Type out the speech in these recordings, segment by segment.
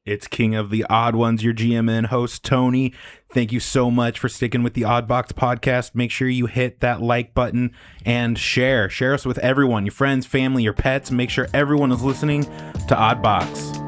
It's King of the Odd Ones, your GM and host, Tony. Thank you so much for sticking with the Oddbox podcast. Make sure you hit that like button and share. Share us with everyone, your friends, family, your pets. Make sure everyone is listening to Oddbox.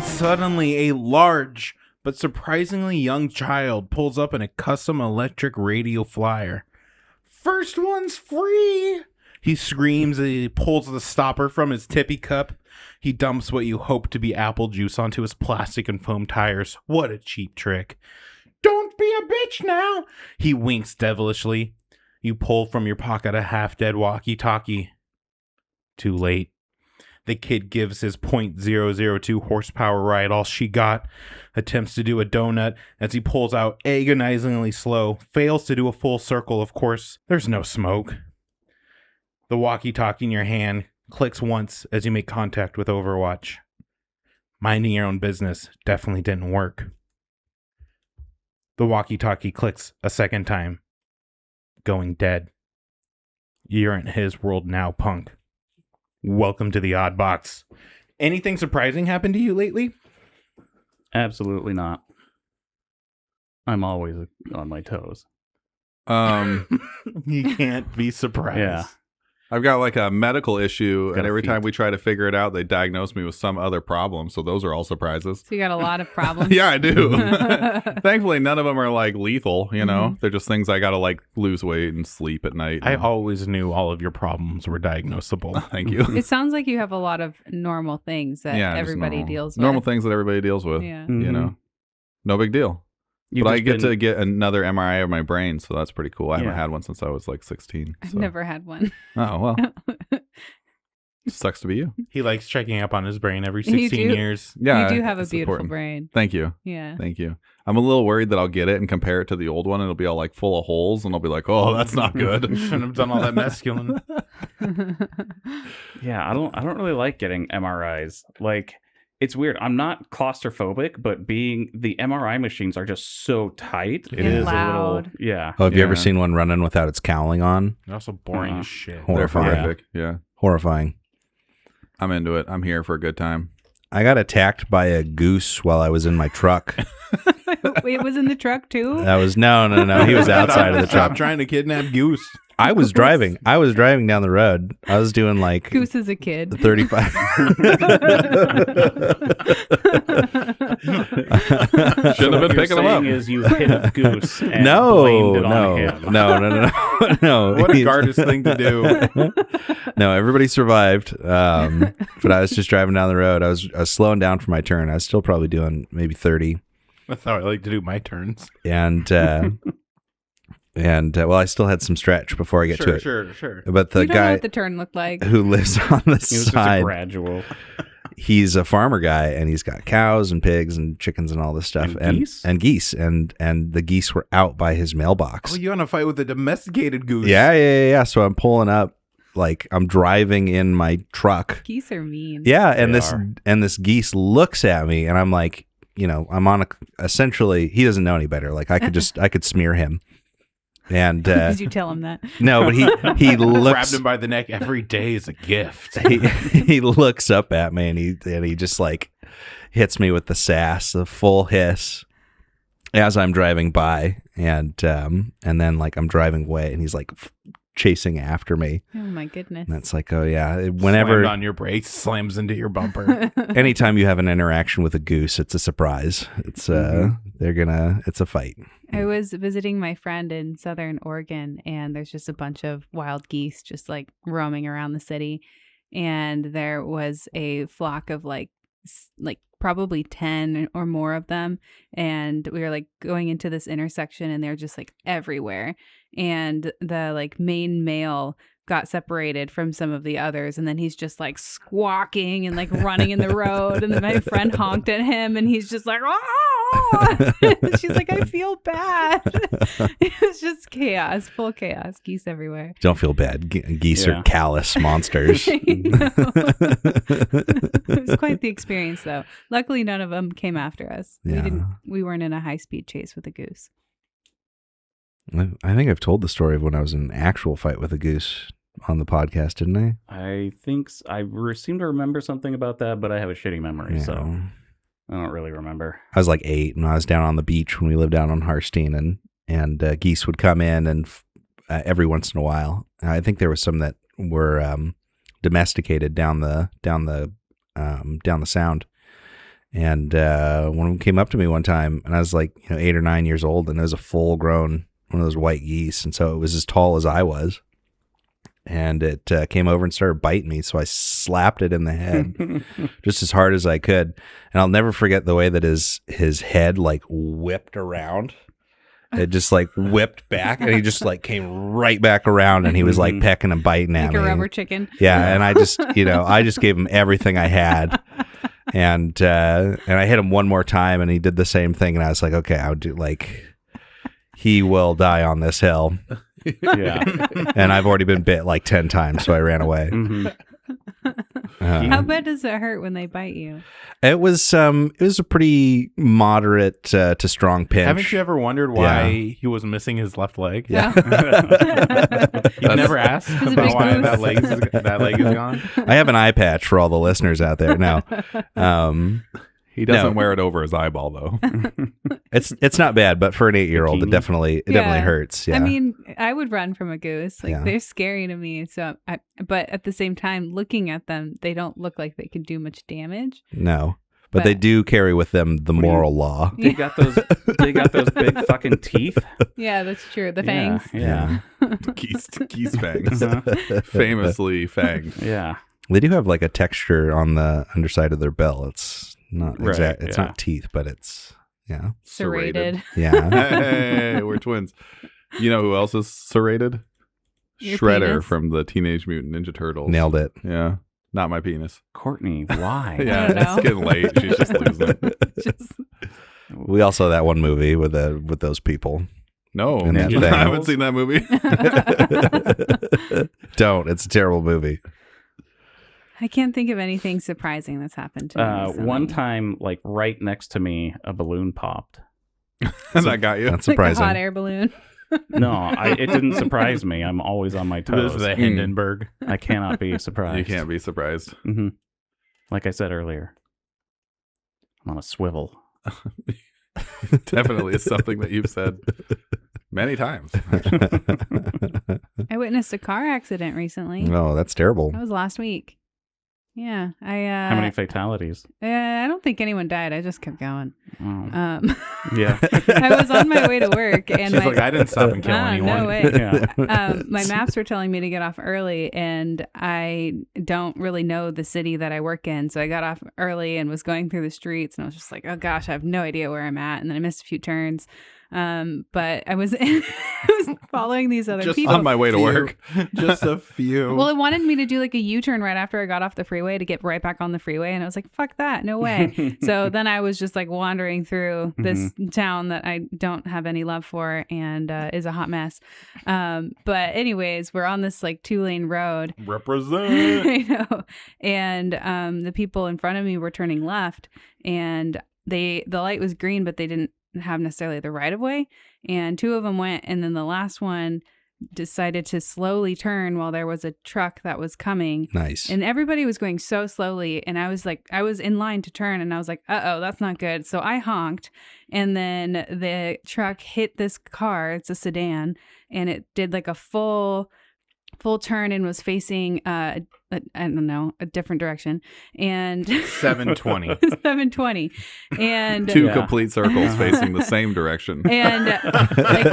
Suddenly, a large but surprisingly young child pulls up in a custom electric radio flyer. First one's free! He screams as he pulls the stopper from his tippy cup. He dumps what you hope to be apple juice onto his plastic and foam tires. What a cheap trick. Don't be a bitch now! He winks devilishly. You pull from your pocket a half-dead walkie-talkie. Too late. The kid gives his .002 horsepower ride all she got, attempts to do a donut as he pulls out agonizingly slow, fails to do a full circle, of course. There's no smoke. The walkie-talkie in your hand clicks once as you make contact with Overwatch. Minding your own business definitely didn't work. The walkie-talkie clicks a second time. Going dead. You're in his world now, punk. Welcome to the Odd Box. Anything surprising happened to you lately? Absolutely not. I'm always on my toes. You can't be surprised. Yeah. I've got like a medical issue, and every time we try to figure it out, they diagnose me with some other problem. So those are all surprises. So you got a lot of problems. Yeah, I do. Thankfully, none of them are like lethal. You know, they're just things I gotta like lose weight and sleep at night. I always knew all of your problems were diagnosable. Thank you. It sounds like you have a lot of normal things that everybody deals with. Normal things that everybody deals with. Yeah. You know, no big deal. But I get to get another MRI of my brain, so that's pretty cool. I haven't had one since I was like 16. I've never had one. Oh, well. Sucks to be you. He likes checking up on his brain every 16 years. Yeah, you do have a beautiful important. brain. Thank you. Yeah. Thank you. I'm a little worried that I'll get it and compare it to the old one, and it'll be all like full of holes, and I'll be like, oh, that's not good. Shouldn't have done all that masculine. Yeah, I don't really like getting MRIs. Like, it's weird. I'm not claustrophobic, but the MRI machines are just so tight. It is loud. a little, yeah. Oh, have you ever seen one running without its cowling on? They're also boring as shit. They're Horrifying. horrific. Yeah. Horrifying. I'm into it. I'm here for a good time. I got attacked by a goose while I was in my truck. Wait, it was in the truck too? That was no. He was outside of the Stop truck. trying to kidnap Goose. I was driving. I was driving down the road. I was doing like Goose is a kid. 35. Shouldn't have been picking them up. Is you hit a goose and No. blamed it on him. No. What a Gardas thing to do. No, everybody survived. But I was just driving down the road. I was slowing down for my turn. I was still probably doing maybe 30. That's how I like to do my turns. And well, I still had some stretch before I get to it. Sure. But the You don't know guy what the turn looked like. who lives on the It was just a side, gradual. he's a farmer guy, and he's got cows and pigs and chickens and all this stuff, And geese? and geese, and the geese were out by his mailbox. Oh, you want to fight with a domesticated goose? Yeah. So I'm pulling up, like I'm driving in my truck. Geese are mean. Yeah, and They this geese looks at me, and I'm like, you know, I'm on essentially, he doesn't know any better. Like I could smear him. And Did you tell him that? no, but he looks, Grabbed him by the neck every day is a gift. he looks up at me and he just like hits me with the sass, the full hiss as I'm driving by, and then like I'm driving away and he's like chasing after me. Oh my goodness. And it's like, oh yeah, whenever Slammed on your brakes, slams into your bumper. anytime you have an interaction with a goose, it's a surprise. It's it's a fight. I was visiting my friend in Southern Oregon, and there's just a bunch of wild geese just like roaming around the city. And there was a flock of like probably 10 or more of them. And we were like going into this intersection, and they're just like everywhere. And the like main male got separated from some of the others, and then he's just like squawking and like running in the road, and then my friend honked at him, and he's just like, oh, on? She's like, I feel bad. It was just chaos, full chaos, geese everywhere. Don't feel bad. Geese are callous monsters. It was quite the experience, though. Luckily, none of them came after us. Yeah. We weren't in a high-speed chase with a goose. I think I've told the story of when I was in an actual fight with a goose on the podcast, didn't I? I think I seem to remember something about that, but I have a shitty memory, so I don't really remember. I was like 8, and I was down on the beach when we lived down on Harstein, and geese would come in, and every once in a while, I think there was some that were domesticated down the sound. And one of them came up to me one time, and I was like, 8 or 9 years old, and it was a full-grown one of those white geese, and so it was as tall as I was. And it came over and started biting me, so I slapped it in the head just as hard as I could. And I'll never forget the way that his head like whipped around. It just like whipped back, and he just like came right back around, and he was like pecking and biting at me. Like a rubber chicken. Yeah, and I just, I just gave him everything I had. And I hit him one more time, and he did the same thing, and I was like, okay, I'll do he will die on this hill. Yeah. And I've already been bit like 10 times, so I ran away. Mm-hmm. How bad does it hurt when they bite you? It was a pretty moderate to strong pinch. Haven't you ever wondered why he was missing his left leg? Yeah. You've never asked It's a about big why goose. that leg is gone? I have an eye patch for all the listeners out there. No. He doesn't No. wear it over his eyeball though. It's not bad, but for an 8-year-old, it Bikini. definitely hurts. Yeah. I mean, I would run from a goose. Like Yeah. they're scary to me. So, but at the same time, looking at them, they don't look like they could do much damage. no. But they do carry with them the moral law. They got those big fucking teeth. Yeah, that's true. The fangs. Yeah. Geese fangs. Uh-huh. Famously fanged. Yeah. They do have like a texture on the underside of their bill. It's not Right, exact. It's yeah. not teeth, but it's Serrated. yeah. Hey, we're twins. You know who else is serrated? Your Shredder penis? from the Teenage Mutant Ninja Turtles. Nailed it. Yeah. Not my penis. Courtney, why? Yeah, don't know. it's getting late. She's just losing. Just We all saw that one movie with those people. No, And that I thing. haven't seen that movie. Don't. It's a terrible movie. I can't think of anything surprising that's happened to me. recently. One time, like right next to me, a balloon popped. And I got you. That's like a surprising. hot air balloon. No, it didn't surprise me. I'm always on my It was toes. the Hindenburg. I cannot be surprised. You can't be surprised. Hmm. Like I said earlier, I'm on a swivel. Definitely is something that you've said many times. I witnessed a car accident recently. Oh, that's terrible. That was last week. Yeah, How many fatalities? I don't think anyone died. I just kept going. Oh. Yeah. I was on my way to work, and She's like, I didn't stop and kill Ah, anyone. no way. Yeah. My maps were telling me to get off early, and I don't really know the city that I work in. So I got off early and was going through the streets, and I was just like, oh gosh, I have no idea where I'm at. And then I missed a few turns. But I was, I was following these other Just people. on my way to work. Just a few. Well, it wanted me to do like a U-turn right after I got off the freeway to get right back on the freeway. And I was like, fuck that. No way. So then I was just like wandering through this town that I don't have any love for and is a hot mess. But anyways, we're on this like 2-lane road. Represent. I know. And the people in front of me were turning left, and the light was green, but they didn't have necessarily the right of way. And 2 of them went, and then the last one decided to slowly turn while there was a truck that was coming. Nice. And everybody was going so slowly, and I was in line to turn, and I was like, uh-oh, that's not good. So I honked, and then the truck hit this car. It's a sedan, and it did like a full turn and was facing I don't know, a different direction. And 720. 720. And 2 Yeah. complete circles facing the same direction. and like,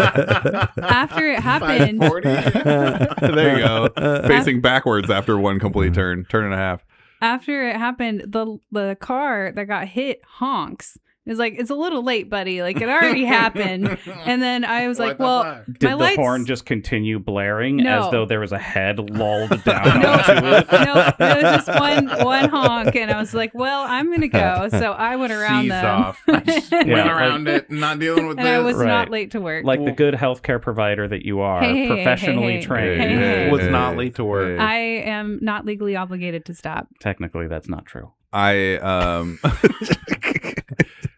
after it happened, 540. There you go. Facing backwards after 1 complete turn and a half. after it happened, the car that got hit honks It's like, it's a little late, buddy. Like, it already happened. And then I was like, well, Did my the lights... horn just continue blaring No. as though there was a head lulled down No, onto it? no, it was just one honk, and I was like, well, I'm going to go. So I went around Seized them. off. I just went Yeah, around it, not dealing with And I this. was not Right. late to work. Like the good healthcare provider that you are, Hey, professionally hey, trained. hey. Was not late to work. I am not legally obligated to stop. Technically, that's not true.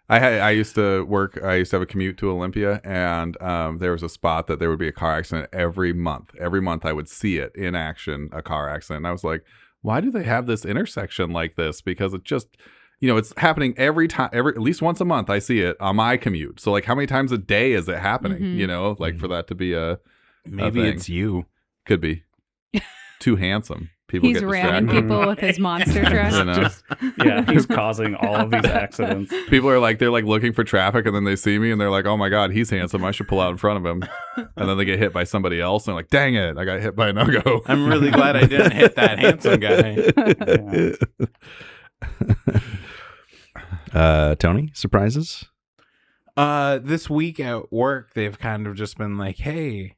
I used to work. I used to have a commute to Olympia, and there was a spot that there would be a car accident every month. Every month, I would see it in action, a car accident. And I was like, why do they have this intersection like this? Because it just, it's happening every time. At least once a month, I see it on my commute. So, like, how many times a day is it happening? Mhm. For that to be Maybe thing. it's you. could be too handsome. People He's get ramming distracted. people with his monster truck. You know? Yeah, he's causing all of these accidents. People are like, they're like looking for traffic, and then they see me, and they're like, "Oh my god, he's handsome! I should pull out in front of him." And then they get hit by somebody else, and they're like, "Dang it, I got hit by a no-go." I'm really glad I didn't hit that handsome guy. Tony, surprises? This week at work, they've kind of just been like, "Hey,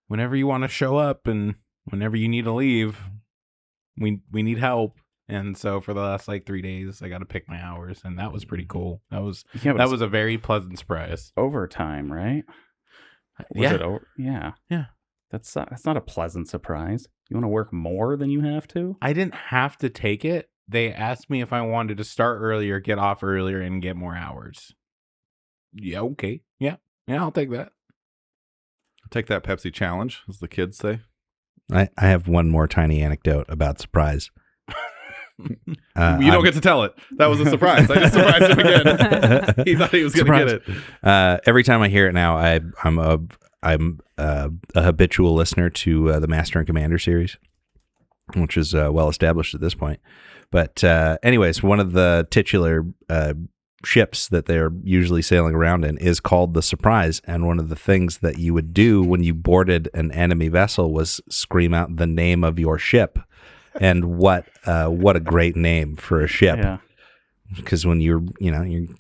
whenever you want to show up and whenever you need to leave, we need help." And so for the last like 3 days, I got to pick my hours, and that was pretty cool. That was a very pleasant surprise. Overtime, right? Yeah. Yeah. Yeah. That's not a pleasant surprise. You want to work more than you have to? I didn't have to take it. They asked me if I wanted to start earlier, get off earlier, and get more hours. Yeah, okay. Yeah, I'll take that. Take that Pepsi challenge, as the kids say. I have one more tiny anecdote about surprise. You don't get to tell it. That was a surprise. I just surprised him again. He thought he was going to get it. Every time I hear it now, I'm a habitual listener to the Master and Commander series, which is well established at this point. But anyways, one of the titular ships that they're usually sailing around in is called the Surprise, and one of the things that you would do when you boarded an enemy vessel was scream out the name of your ship. And what a great name for a ship. Yeah. Because when you're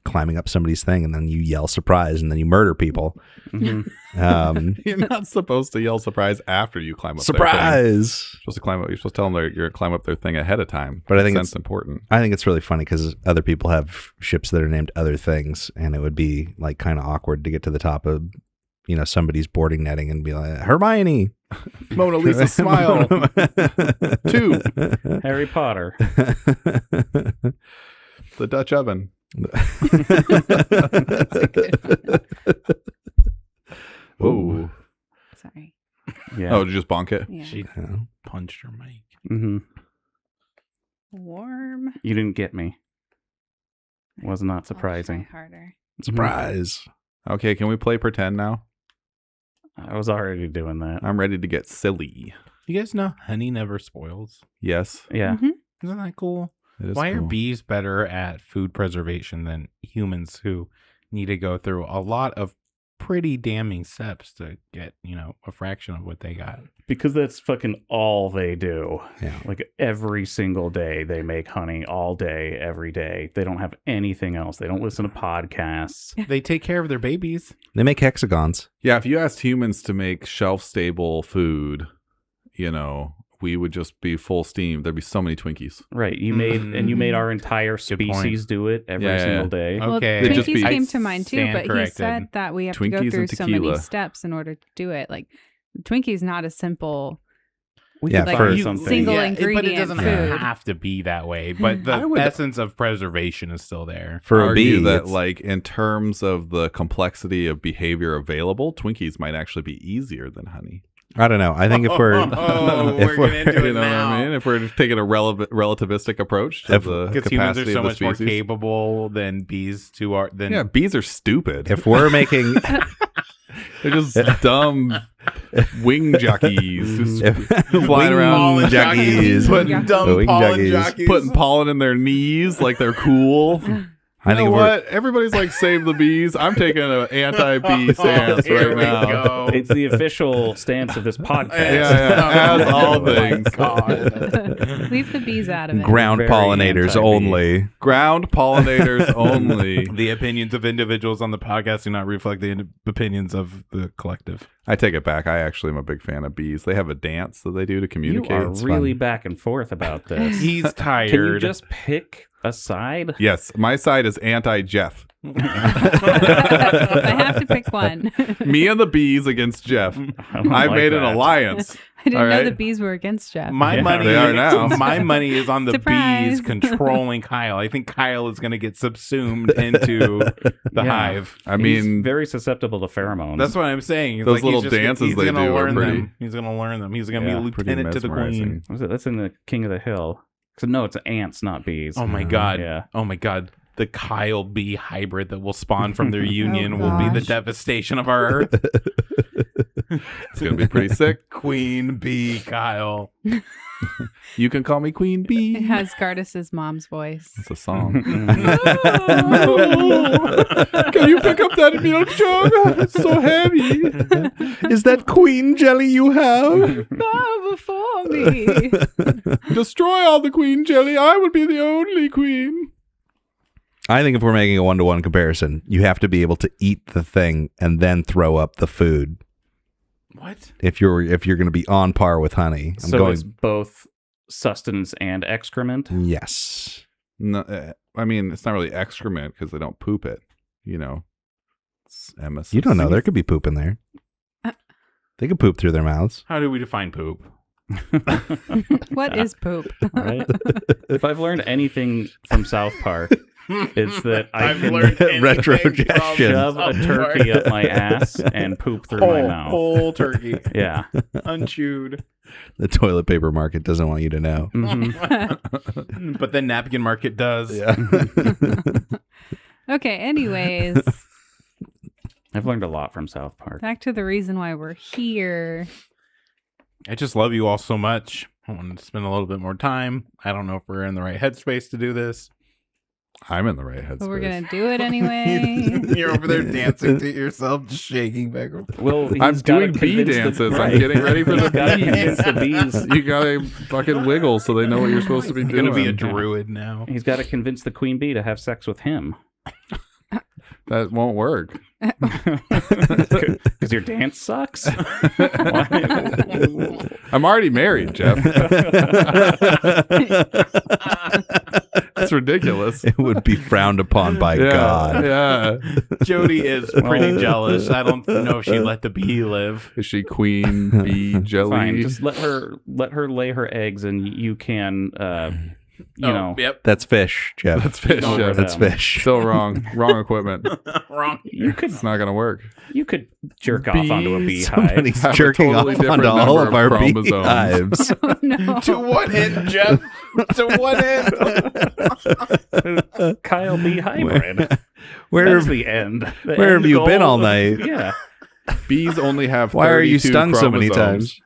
climbing up somebody's thing and then you yell surprise and then you murder people. Mm-hmm. You're not supposed to yell surprise after you climb up Surprise! their thing. You're supposed to climb up. You're supposed to tell them you're going to climb up their thing ahead of time. But I think that's important. I think it's really funny because other people have ships that are named other things, and it would be like kind of awkward to get to the top of somebody's boarding netting and be like, Hermione, Mona Lisa smile. 2. Harry Potter. The Dutch oven. Ooh. Sorry. Yeah. Oh, did you just bonk it? Yeah. She punched her mic. Mm-hmm. Warm. You didn't get me. Was not I'll surprising. try harder. Surprise. Okay, can we play pretend now? I was already doing that. I'm ready to get silly. You guys know honey never spoils? Yes, Yeah. Mhm. Isn't that cool? it is. Why are cool. bees better at food preservation than humans who need to go through a lot of pretty damning steps to get, a fraction of what they got? Because that's fucking all they do. Yeah. Like every single day they make honey all day, every day. They don't have anything else. They don't listen to podcasts. They take care of their babies. They make hexagons. Yeah, if you asked humans to make shelf-stable food, we would just be full steam. There'd be so many Twinkies. Right. You made our entire species do it every Yeah, single yeah. day. Okay. It'd Well, just Twinkies be- came to mind too, Stand but corrected. he said that we have to go Twinkies through and so many tequila. steps in order to do it. Like Twinkies not a simple We Yeah, could for- find you- something. single but it ingredient doesn't food. have to be that way. But I the would- essence of preservation is still there. For a Argue bee, that, it's- like, in terms of the complexity of behavior available, Twinkies might actually be easier than honey. I don't know. I think if we're Oh, if we're getting into You it know what now. I mean? If we're taking a relativistic approach to If- the Because humans capacity are so of the much more species. capable than bees than Yeah, bees are stupid. if we're making They're just dumb wing jockeys. Just if, flying around, pollen jockeys. putting dumb Wing pollen jockeys. jockeys. putting pollen in their knees like they're cool. You I think know if we're- what? Everybody's like, save the bees. I'm taking an anti-bee stance Here right we now. go. It's the official stance of this podcast. Yeah, as all Oh my things. God. Leave the bees out of it. ground Very pollinators anti-bee. only. Ground pollinators only. The opinions of individuals on the podcast do not reflect the opinions of the collective. I take it back. I actually am a big fan of bees. They have a dance that they do to You communicate. are It's really fun. back and forth about this. He's tired. Can you just pick a side? Yes, my side is anti-Jeff. I have to pick one. Me and the bees against Jeff. I don't I've like made an that. alliance. I didn't All know right. the bees were against Jeff. My Yeah, money they are now. My money is on the Surprise. bees controlling Kyle. I think Kyle is going to get subsumed into the Yeah. hive. I He's mean, very susceptible to pheromones. That's what I'm saying. It's Those he's little just- dances he's they gonna do are learn pretty- them. He's going to learn them. He's going to Yeah, be pretty lieutenant to the queen. mesmerizing. What was it? That's in the King of the Hill. So no, it's ants, not bees. Oh my god. Yeah. Oh my god. The Kyle bee hybrid that will spawn from their union will be the gosh. devastation of our earth. it's going to be pretty sick. Queen bee Kyle. You can call me Queen Bee. It has Garda's mom's voice. It's a song. Mhm. Can you pick up that milk jug? It's so heavy. Is that queen jelly you have? Bow before me. Destroy all the queen jelly. I would be the only queen. I think if we're making a 1-to-1 comparison, you have to be able to eat the thing and then throw up the food. What? If you're going to be on par with honey, I'm So going. it's both sustenance and excrement. Yes. No, I mean, it's not really excrement because they don't poop it. You know, it's emesis. You don't know. There could be poop in there. They could poop through their mouths. How do we define poop? What is poop? Right? If I've learned anything from South Park, it's that I can Retrojection. shove a turkey up my ass and poop through my mouth. Whole turkey. Yeah. Unchewed. The toilet paper market doesn't want you to know. Mhm. But the napkin market does. Yeah. Okay, anyways, I've learned a lot from South Park. back to the reason why we're here. I just love you all so much. I want to spend a little bit more time. I don't know if we're in the right headspace to do this. I'm in the right headspace. But we're going to do it anyway. You're over there dancing to yourself, just shaking back and forth. Well, I'm he's gotta doing bee convince dances. I'm right. getting ready for He's the gotta bees. convince the bees. You gotta fucking wiggle so they know what you're supposed to be You're doing. going to be a druid now. He's got to convince the queen bee to have sex with him. That won't work. Because your dance sucks. I'm already married, Jeff. It's ridiculous. It would be frowned upon by God. Yeah. Jody is pretty jealous. I don't know if she'd let the bee live. Is she queen bee jelly? Fine, just let her lay her eggs, and you can, you know, Yep. That's fish, Jeff. That's fish, Over Jeff. That's them. fish. Still wrong. Wrong equipment. Wrong. you could It's not gonna work. jerk off onto a Bees. beehive. Somebody's Have a jerking totally off different onto all number of our of chromosomes. beehives. Oh, no. To what end, Jeff? To what end? Kyle bee hybrid. Where That's have, the end. The where have end you goal been all of- night? Yeah. Bees only have. Why are you 32 stung so many chromosomes.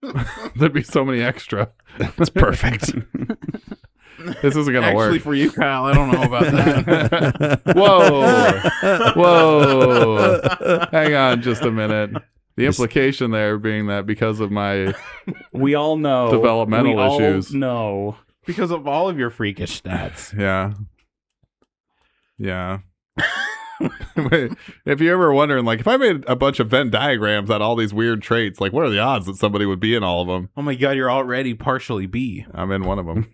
times? There'd be so many extra. That's perfect. This isn't gonna Actually, work. for you, Kyle, I don't know about that. Whoa. Hang on just a minute. The implication there being that because of my We all know. Developmental we all issues. know. Because of all of your freakish stats. yeah. Wait, if you're ever wondering, like, if I made a bunch of Venn diagrams out of all these weird traits, like, what are the odds that somebody would be in all of them? Oh my god, you're already partially bee. I'm in one of them.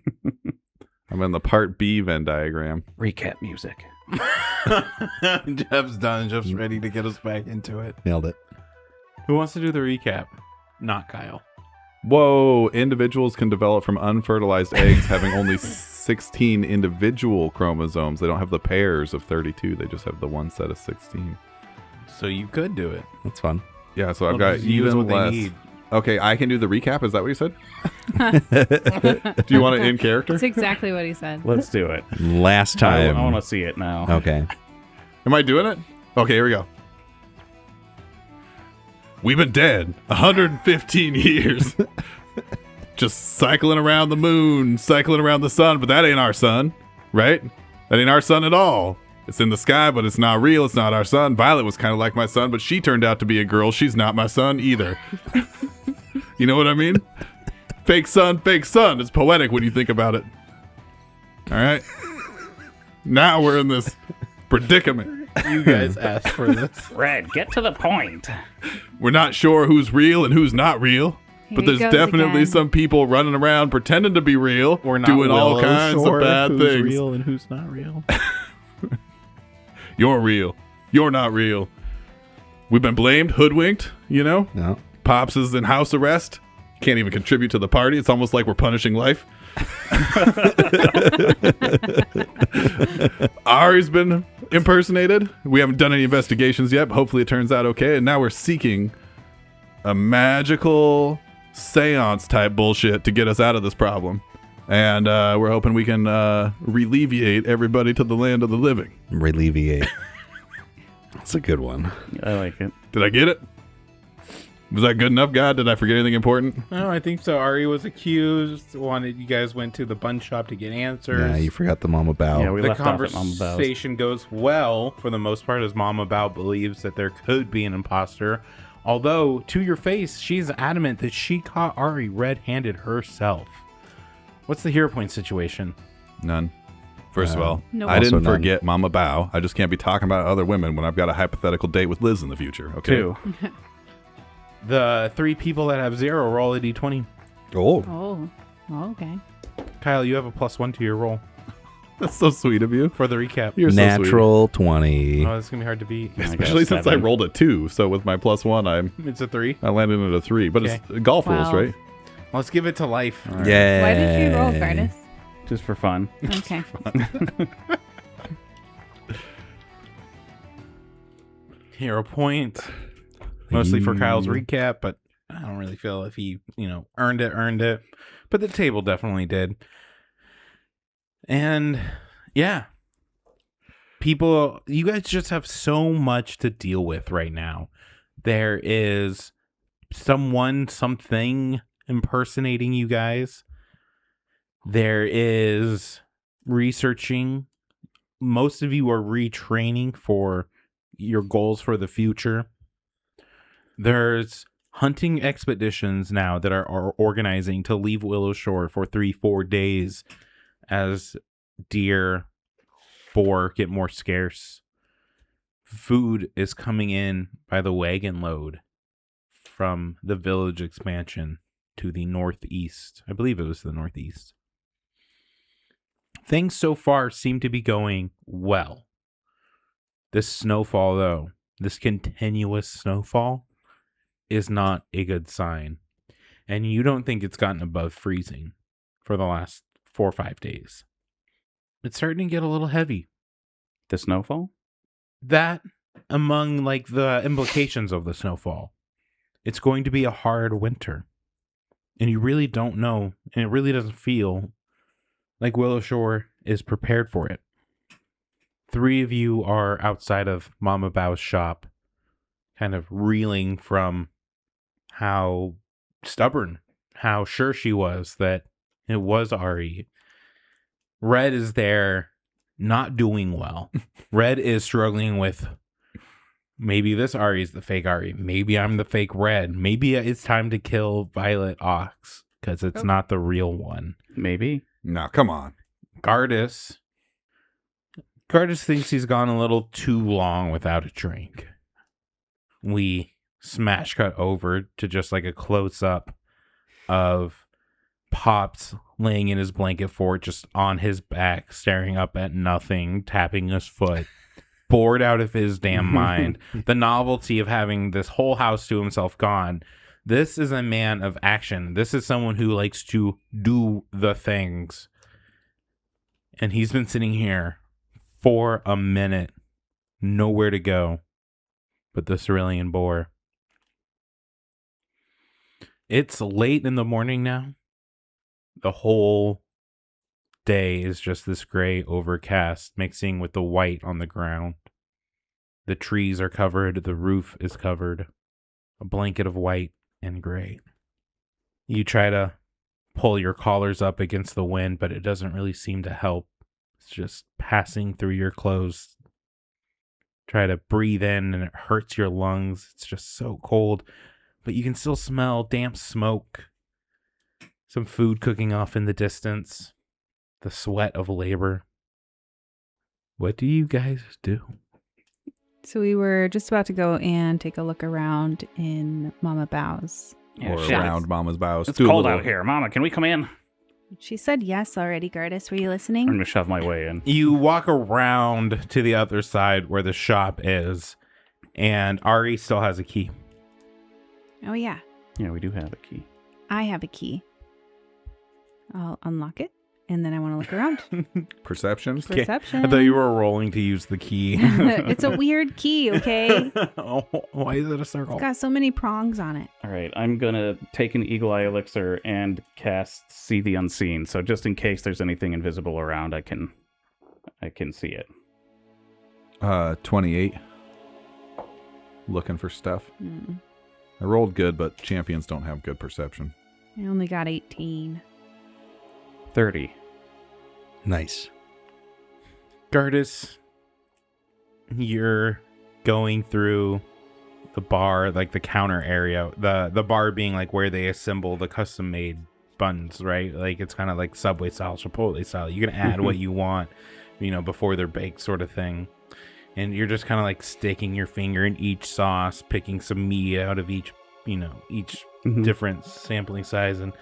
I'm in the part B Venn diagram. Recap music. Jeff's done. Jeff's ready to get us back into it. Nailed it. Who wants to do the recap? Not Kyle. Whoa, individuals can develop from unfertilized eggs having only 16 individual chromosomes. They don't have the pairs of 32. They just have the one set of 16. So you could do it. That's fun. Yeah, so I've Well, got just use even what they less. need. Okay, I can do the recap. Is that what you said? Do you want it in character? That's exactly what he said. Let's do it. Last I time. want to see it now. Okay. Am I doing it? Okay, here we go. We've been dead 115 years. Just cycling around the moon, cycling around the sun, but that ain't our sun, right? That ain't our son at all. It's in the sky, but it's not real. It's not our son. Violet was kind of like my son, but she turned out to be a girl. She's not my son either. You know what I mean? Fake son, fake son. It's poetic when you think about it. All right? Now we're in this predicament. You guys asked for this. Red, get to the point. We're not sure who's real and who's not real. Here But he there's goes definitely again. some people running around pretending to be real, We're not doing all kinds of Willowshore, bad who's things. real and who's not real. You're real. You're not real. We've been blamed, hoodwinked, you know? No. Pops is in house arrest. Can't even contribute to the party. It's almost like we're punishing life. Ari's been impersonated. We haven't done any investigations yet, but hopefully it turns out okay. And now we're seeking a magical seance type bullshit to get us out of this problem. And we're hoping we can relievate everybody to the land of the living. Relievate. That's a good one. I like it. Did I get it? Was that good enough, God? Did I forget anything important? No, I think so. Ari was accused. You guys went to the bun shop to get answers. Yeah, you forgot the Mama Bao. Yeah, we The left off at Mama Bow's. conversation goes well for the most part, as Mama Bao believes that there could be an imposter. Although, to your face, she's adamant that she caught Ari red-handed herself. What's the hero point situation? None. First of all, Nope. I didn't Also none. forget Mama Bao. I just can't be talking about other women when I've got a hypothetical date with Liz in the future. Okay. 2. The 3 people that have 0 roll a d20. Oh. Oh, okay. Kyle, you have a +1 to your roll That's so sweet of you. for the recap. You're so Natural 20. Oh, it's gonna be hard to beat. I got a Especially since I 7. rolled a 2. So with my +1, It's a 3. I landed at a 3. But it's golf rules, Wow. right? Let's give it to life. Yeah. Why did you roll, Curtis? Just for fun. Okay. Hero point. Mostly for Kyle's recap, but I don't really feel if he, earned it. But the table definitely did. And yeah. People, you guys just have so much to deal with right now. There is something impersonating you guys. There is researching. Most of you are retraining for your goals for the future. There's hunting expeditions now that are organizing to leave Willowshore for 3-4 days as deer, boar get more scarce. Food is coming in by the wagon load from the village expansion to the northeast. I believe it was the northeast. Things so far seem to be going well. This snowfall, though, this continuous snowfall, is not a good sign. And you don't think it's gotten above freezing for the last 4 or 5 days. It's starting to get a little heavy. The snowfall? That, among the implications of the snowfall, it's going to be a hard winter. And you really don't know, and it really doesn't feel like Willowshore is prepared for it. 3 of you are outside of Mama Bao's shop, kind of reeling from how stubborn, how sure she was that it was Ari. Red is there, not doing well. Red is struggling with, maybe this Ari is the fake Ari. Maybe I'm the fake Red. Maybe it's time to kill Violet Ox because it's not the real one. Maybe. No, come on. Gardus thinks he's gone a little too long without a drink. We smash cut over to just a close up of Pops laying in his blanket fort, just on his back, staring up at nothing, tapping his foot, bored out of his damn mind. The novelty of having this whole house to himself gone. This is a man of action. This is someone who likes to do the things. And he's been sitting here for a minute, nowhere to go but the cerulean boar. It's late in the morning now. The whole day is just this gray overcast mixing with the white on the ground. The trees are covered, the roof is covered. A blanket of white and gray. You try to pull your collars up against the wind, but it doesn't really seem to help. It's just passing through your clothes. Try to breathe in and it hurts your lungs. It's just so cold. But you can still smell damp smoke. Some food cooking off in the distance. The sweat of labor. What do you guys do? So we were just about to go and take a look around in Mama Bow's. Yeah, or shit. around Mama's Bows. It's Do a cold little- out here. Mama, can we come in? She said yes already, Gardas. Were you I'm listening? going to shove my way in. You walk around to the other side where the shop is, and Ari still has a key. Oh, yeah. Yeah, we do have a key. I have a key. I'll unlock it, and then I want to look around. Perceptions. Okay. Perception. I thought you were rolling to use the key. It's a weird key, okay? Oh, why is it a circle? It's got so many prongs on it. All right, I'm going to take an Eagle Eye Elixir and cast See the Unseen. So just in case there's anything invisible around, I can see it. 28. Looking for stuff. Mm. I rolled good, but champions don't have good perception. I only got 18. 30. Nice. Gardas, you're going through the bar, like the counter area. The bar being like where they assemble the custom made buns, right? Like it's kind of like Subway style, Chipotle style. You can add what you want, before they're baked, sort of thing. And you're just kind of like sticking your finger in each sauce, picking some meat out of each different sampling size. And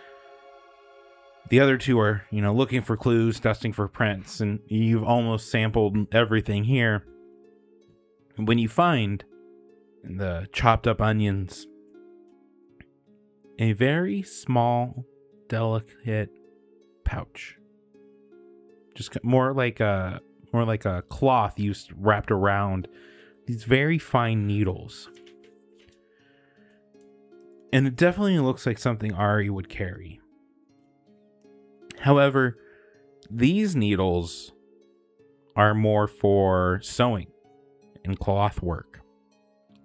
the other two are, looking for clues, dusting for prints, and you've almost sampled everything here. When you find the chopped up onions, a very small, delicate pouch, just more like a cloth wrapped around these very fine needles. And it definitely looks like something Ari would carry. However, these needles are more for sewing and cloth work.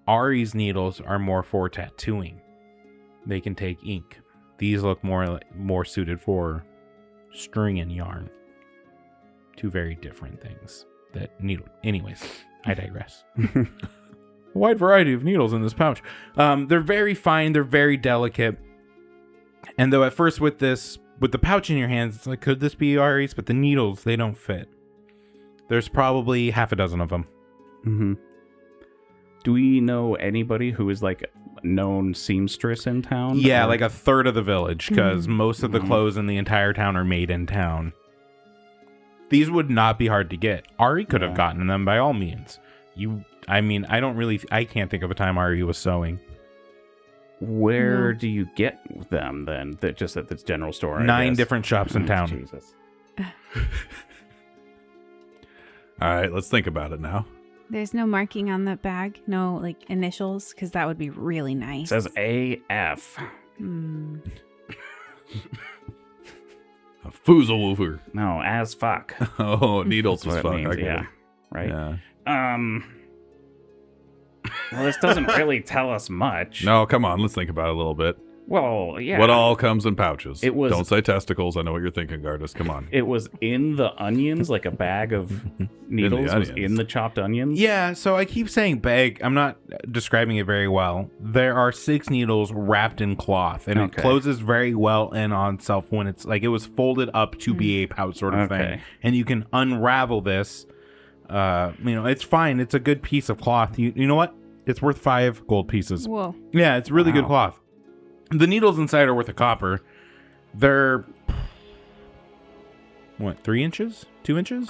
Ari's needles are more for tattooing. They can take ink. These look more suited for string and yarn. Two very different things. Anyways, I digress. A wide variety of needles in this pouch. They're very fine. They're very delicate. And though at first with the pouch in your hands, it's like, could this be Ari's? But the needles, they don't fit. There's probably half a dozen of them. Mm-hmm. Do we know anybody who is like a known seamstress in town? Yeah, Or- like a third of the village, because most of the clothes in the entire town are made in town. These would not be hard to get. Ari could have gotten them by all means. I can't think of a time Ari was sewing. Where No. do you get them then? That just at this general store? I 9 guess? different shops in town. Jesus. All right, let's think about it now. There's no marking on the bag? No, like, initials? Because that would be really nice. It says AF. Hmm. A foozle-woofer. No, as fuck. Oh, needles That's as what fuck. it means, I get yeah. it. Right? Yeah. Well, this doesn't really tell us much. No, come on. Let's think about it a little bit. Well, yeah. What all comes in pouches? It was- Don't say testicles. I know what you're thinking, Gardas. Come on. It was in the onions, like a bag of needles was onions. in the chopped onions. Yeah, so I keep saying bag. I'm not describing it very well. There are 6 needles wrapped in cloth, and it Okay. closes very well in on itself when it's like it was folded up to be a pouch sort of thing. Okay. And you can unravel this. It's fine. It's a good piece of cloth. You know what? It's worth 5 gold pieces. Whoa. Yeah, it's really good Wow. cloth. The needles inside are worth a copper. They're 3 inches? 2 inches?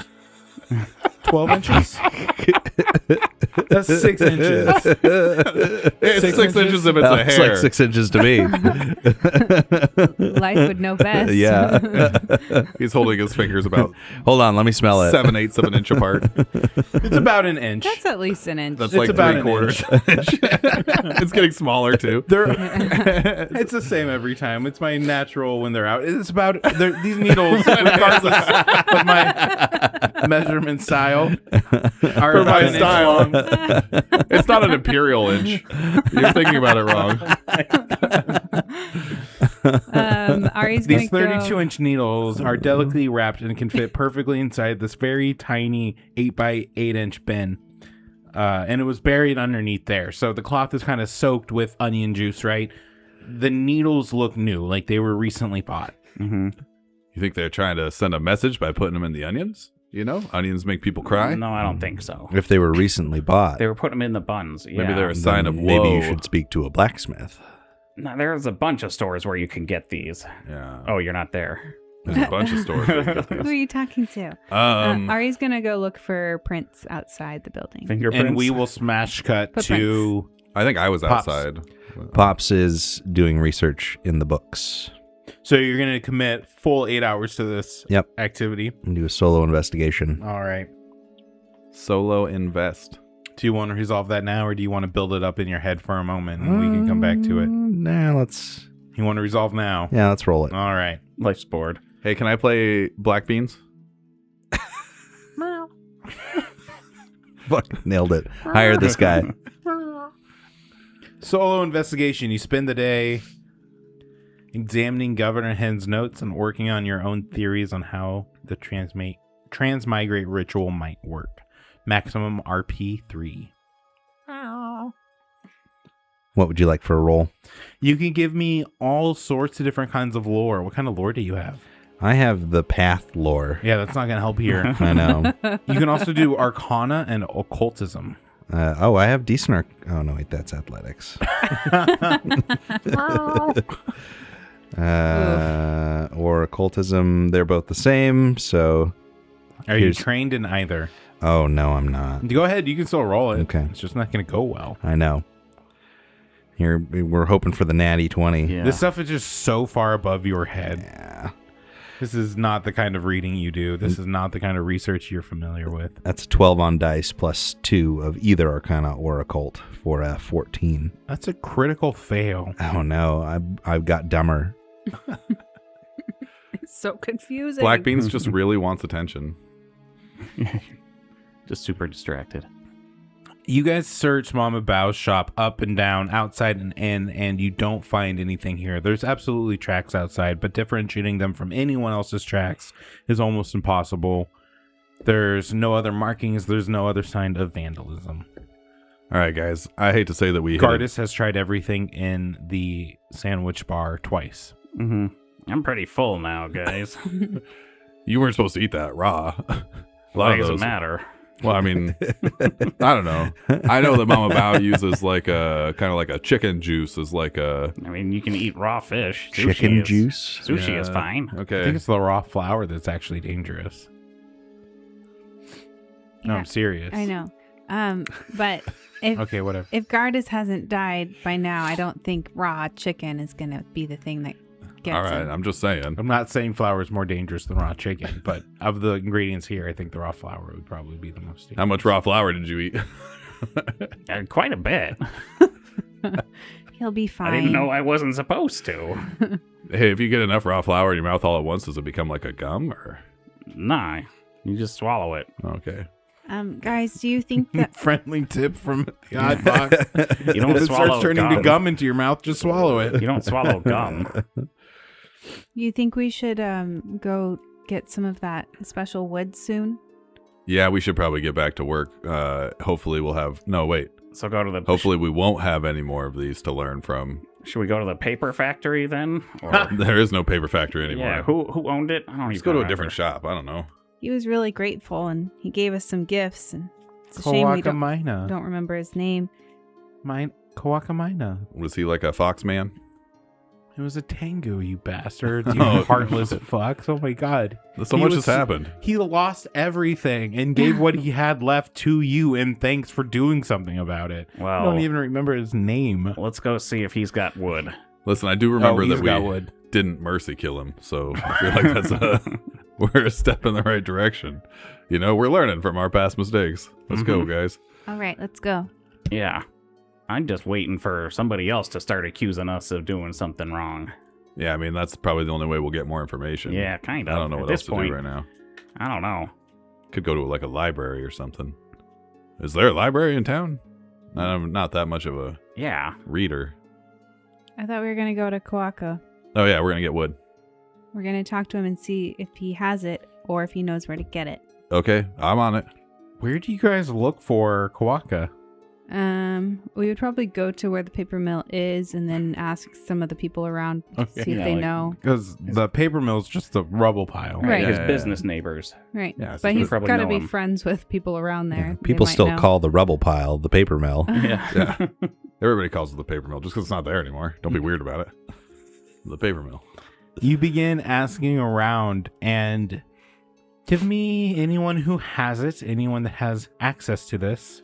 12 inches? That's 6 inches. It's 6 inches? inches if it's a It's hair. like 6 inches to me. Life would know best. Yeah. He's holding his fingers about Hold on, let me smell it. 7/8 of an inch apart. It's about an inch. That's at least an inch. That's It's like about an 3/4. It's getting smaller too. It's the same every time. It's my natural when they're out. It's about these needles, regardless of my measurement style, are For about my an inch style. long. It's not an imperial inch. You're thinking about it wrong. Ari's gonna These go. 32-inch needles are delicately wrapped and can fit perfectly inside this very tiny 8x8-inch bin. And it was buried underneath there. So the cloth is kind of soaked with onion juice, right? The needles look new, like they were recently bought. Mm-hmm. You think they're trying to send a message by putting them in the onions? You know, onions make people cry. No, I don't think so. If they were recently bought, They were putting them in the buns. Yeah. Maybe they're a then sign of maybe you woe. should speak to a blacksmith. No, there's a bunch of stores where you can get these. Yeah. Oh, you're not there. There's a bunch of stores. Where you get Who are these. you talking to? Ari's gonna go look for prints outside the building. Fingerprints. And we will smash cut to... I think I was Pops. outside. Pops is doing research in the books. So you're going to commit full 8 hours to this Yep. activity. And do a solo investigation. All right. Solo invest. Do you want to resolve that now, or do you want to build it up in your head for a moment and we can come back to it? Nah, let's You want to resolve now? roll it. All right. Life's bored. Hey, can I play Black Beans? Fuck, nailed it. Hire this guy. Solo investigation. You spend the day examining Governor Hen's notes and working on your own theories on how the transmigrate ritual might work. Maximum RP 3. What would you like for a roll? You can give me all sorts of different kinds of lore. What kind of lore do you have? I have the path lore. Yeah, that's not going to help here. I know. You can also do Arcana and Occultism. I have decent oh, no, wait, that's athletics. Or occultism, they're both the same, so... Are you Here's- trained in either? Oh, no, I'm not. Go ahead. You can still roll it. Okay. It's just not going to go well. I know. Here, we're hoping for the natty 20. Yeah. This stuff is just so far above your head. Yeah. This is not the kind of reading you do. This is not the kind of research you're familiar with. That's a 12 on dice plus 2 of either Arcana or Occult for a 14. That's a critical fail. Oh, no, I've got dumber. It's so confusing. Black Beans just really wants attention. Just super distracted. You guys search Mama Bao's shop up and down, outside and in, and you don't find anything here. There's absolutely tracks outside, but differentiating them from anyone else's tracks is almost impossible. There's no other markings. There's no other sign of vandalism. All right, guys. I hate to say that we hit a- Gardis has tried everything in the sandwich bar twice. Mm-hmm. I'm pretty full now, guys. You weren't supposed to eat that raw. A lot Why of does it those. matter? Well, I mean, I don't know. I know that Mama Bao uses like a kind of like a chicken juice as like a I mean, you can eat raw fish. Chicken Sushi is- juice? Sushi is Yeah. fine. I okay. think it's the raw flour that's actually dangerous. No, Yeah, I'm serious. I know. But if Okay, whatever. if Gardis hasn't died by now, I don't think raw chicken is gonna be the thing that gets All right, him. I'm just saying. I'm not saying flour is more dangerous than raw chicken, but of the ingredients here, I think the raw flour would probably be the most dangerous. How much raw flour did you eat? Quite a bit. He'll be fine. I didn't know I wasn't supposed to. Hey, if you get enough raw flour in your mouth all at once, does it become like a gum or? Nah, you just swallow it. Okay. Guys, do you think that Friendly tip from the odd box. You don't If it swallow starts turning to gum. gum into your mouth, just swallow it. You don't swallow gum. you think we should go get some of that special wood soon? Yeah, we should probably get back to work. Hopefully we'll have. No, wait. So go to the. Hopefully we won't have any more of these to learn from. Should we go to the paper factory then? Or, There is no paper factory anymore. yeah. Who owned it? I don't Let's even go to a remember. different shop. I don't know. He was really grateful, and he gave us some gifts. And it's a shame we Kawakamina. don't remember his name. Kawakamina. Was he like a fox man? It was a Tengu, you bastard. You Oh. heartless fucks. Oh my god. So He much was- has happened. He lost everything and gave what he had left to you, and thanks for doing something about it. I Well, don't even remember his name. let's go see if he's got wood. Listen, I do remember he's that got we wood. didn't mercy kill him, so I feel like that's we're a step in the right direction. You know, we're learning from our past mistakes. Let's go, guys. All right, let's go. Yeah. I'm just waiting for somebody else to start accusing us of doing something wrong. Yeah, I mean that's probably the only way we'll get more information. Yeah, kind I of. don't know At what this else point, to do right now. I don't know. Could go to like a library or something. Is there a library in town? I'm not that much of a Yeah. reader. I thought we were gonna go to Kawaka. Oh yeah, we're gonna get wood. We're going to talk to him and see if he has it or if he knows where to get it. Okay, I'm on it. Where do you guys look for Kawaka? We would probably go to where the paper mill is and then ask some of the people around to Okay. see if Yeah, they like- know. Because the paper mill's just a rubble pile. Right. His Yeah, yeah, business neighbors. Right. Yeah, so But we he's probably got to know be him. friends with people around there. Yeah, They people might still know. call the rubble pile the paper mill. Yeah. Yeah. Everybody calls it the paper mill just because it's not there anymore. Don't be weird about it. The paper mill. You begin asking around and give me anyone who has it, anyone that has access to this.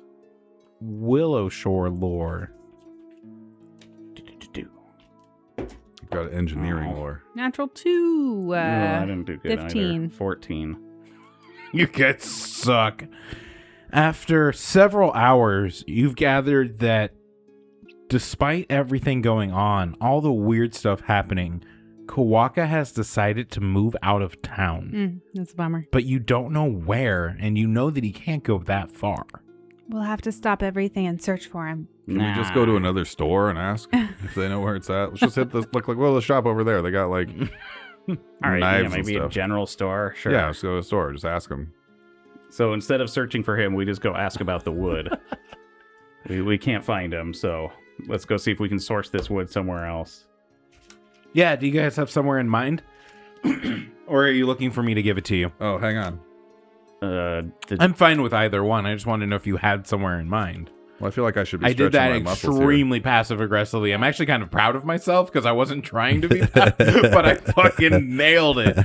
Willowshore lore. You've got engineering Oh. lore. Natural 2. No, I didn't do good 15. either. 14. You guys suck. After several hours, you've gathered that despite everything going on, all the weird stuff happening, Kawaka has decided to move out of town. That's a bummer. But you don't know where, and you know that he can't go that far. We'll have to stop everything and search for him. Can we just go to another store and ask if they know where it's at? Let's just hit this. Look like the shop over there. They got like All right, knives yeah, and maybe a stuff. general store. Sure. Yeah, let's go to the store. Just ask them. So instead of searching for him, we just go ask about the wood. we can't find him, so let's go see if we can source this wood somewhere else. Yeah, do you guys have somewhere in mind? Or are you looking for me to give it to you? Oh, hang on. I'm fine with either one. I just wanted to know if you had somewhere in mind. Well, I feel like I should be. I did stretching that my muscles here. extremely passive aggressively. I'm actually kind of proud of myself because I wasn't trying to be, but I fucking nailed it.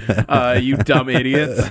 You dumb idiots.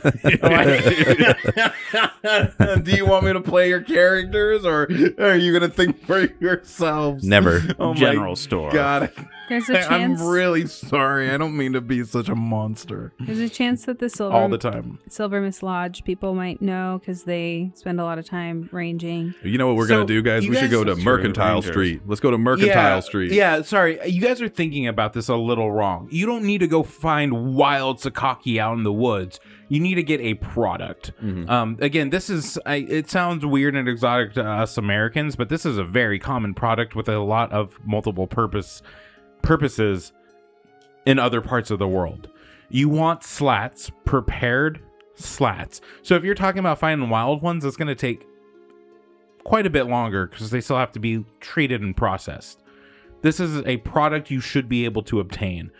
Do you want me to play your characters, or are you gonna think for yourselves? Never. Oh my General store. God, There's a I'm chance. really sorry. I don't mean to be such a monster There's a chance that the all the time. Silver Mist Lodge people might know because they spend a lot of time ranging. You know what we're So, gonna do, guys? you We should guys- go to That's true, Mercantile Rangers. Street. Let's go to Mercantile Street. Yeah, sorry. You guys are thinking about this a little wrong. You don't need to go find wild Sakaki out in the woods. You need to get a product. Again, this is, it sounds weird and exotic to us Americans, but this is a very common product with a lot of multiple purposes in other parts of the world. You want slats, prepared slats. So if you're talking about finding wild ones, it's going to take quite a bit longer because they still have to be treated and processed. This is a product you should be able to obtain.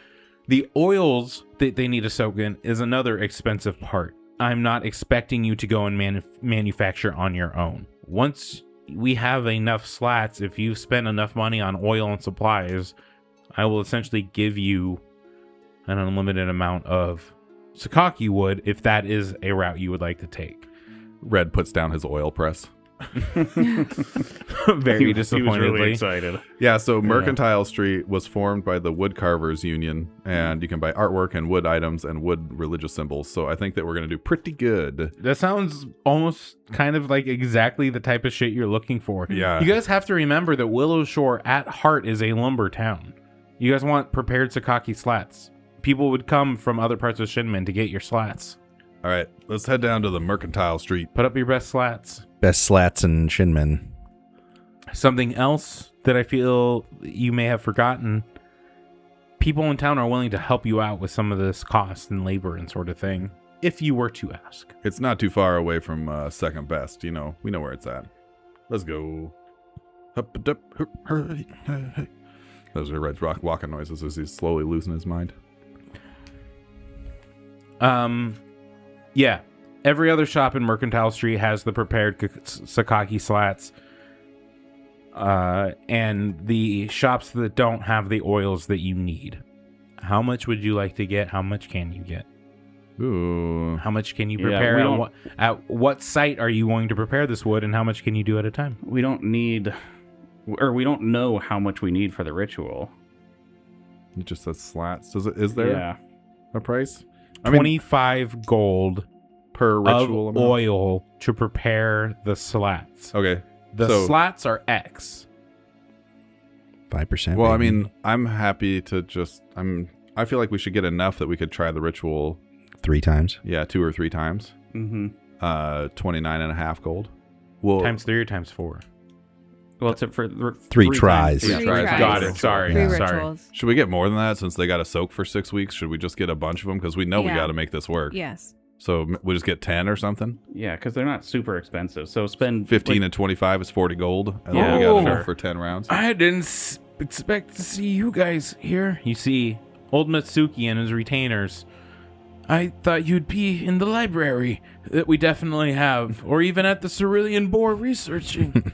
The oils that they need to soak in is another expensive part. I'm not expecting you to go and manufacture on your own. Once we have enough slats, if you spend enough money on oil and supplies, I will essentially give you an unlimited amount of Sakaki wood if that is a route you would like to take. Red puts down his oil press. Very He was disappointedly. really excited. Yeah, so Mercantile Street was formed by the Woodcarvers Union, and you can buy artwork and wood items and wood religious symbols. So I think that we're going to do pretty good. That sounds almost kind of like exactly the type of shit you're looking for. Yeah. You guys have to remember that Willowshore at heart is a lumber town. You guys want prepared Sakaki slats. People would come from other parts of Shinmen to get your slats. All right, let's head down to the Mercantile Street. Put up your best slats. Best slats in Shinmen. Something else that I feel you may have forgotten. People in town are willing to help you out with some of this cost and labor and sort of thing, if you were to ask. It's not too far away from Second Best. You know, we know where it's at. Let's go. Those are Red's rock walking noises as he's slowly losing his mind. Yeah. Every other shop in Mercantile Street has the prepared Sakaki slats. And the shops that don't have the oils that you need. How much would you like to get? How much can you get? Ooh. How much can you Yeah, prepare? we And don't- at what site are you going to prepare this wood, and how much can you do at a time? We don't need, or we don't know how much we need for the ritual. It just says slats. Is there Yeah. a price? I mean, 25 gold per ritual of amount? oil to prepare the slats. Okay. The so- slats are X. 5%. Well, I maybe. mean, I'm happy to just. I feel like we should get enough that we could try the ritual. 3 times. Yeah, 2 or 3 times. Mm-hmm. 29.5 gold. Well, Times 3 or times 4? Well, it's for Three tries. times. Three tries. Got it. Sorry. Free Sorry. rituals. Should we get more than that since they got to soak for 6 weeks? Should we just get a bunch of them? Because we know we Yeah. got to make this work. Yes. So we just get 10 or something? Yeah, because they're not super expensive. So spend 15 like, and 25 is 40 gold. And Yeah. then we got Oh. enough for 10 rounds. I didn't expect to see you guys here. You see, old Mitsuki and his retainers. I thought you'd be in the library that we definitely have, or even at the Cerulean Boar researching.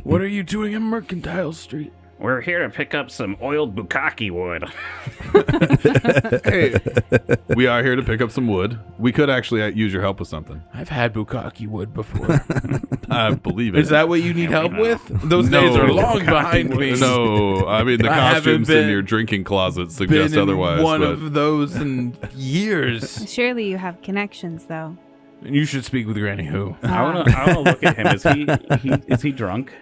What are you doing at Mercantile Street? We're here to pick up some oiled bukkake wood. Hey, we are here to pick up some wood. We could actually use your help with something. I've had bukkake wood before. I believe it. Is that what you need help with? Those No. days are long behind me. No, I mean the I haven't costumes in been- your drinking closet Been suggest in otherwise. one But of those in years. Surely you have connections, though. You should speak with Granny Who. I wanna look at him. Is he drunk?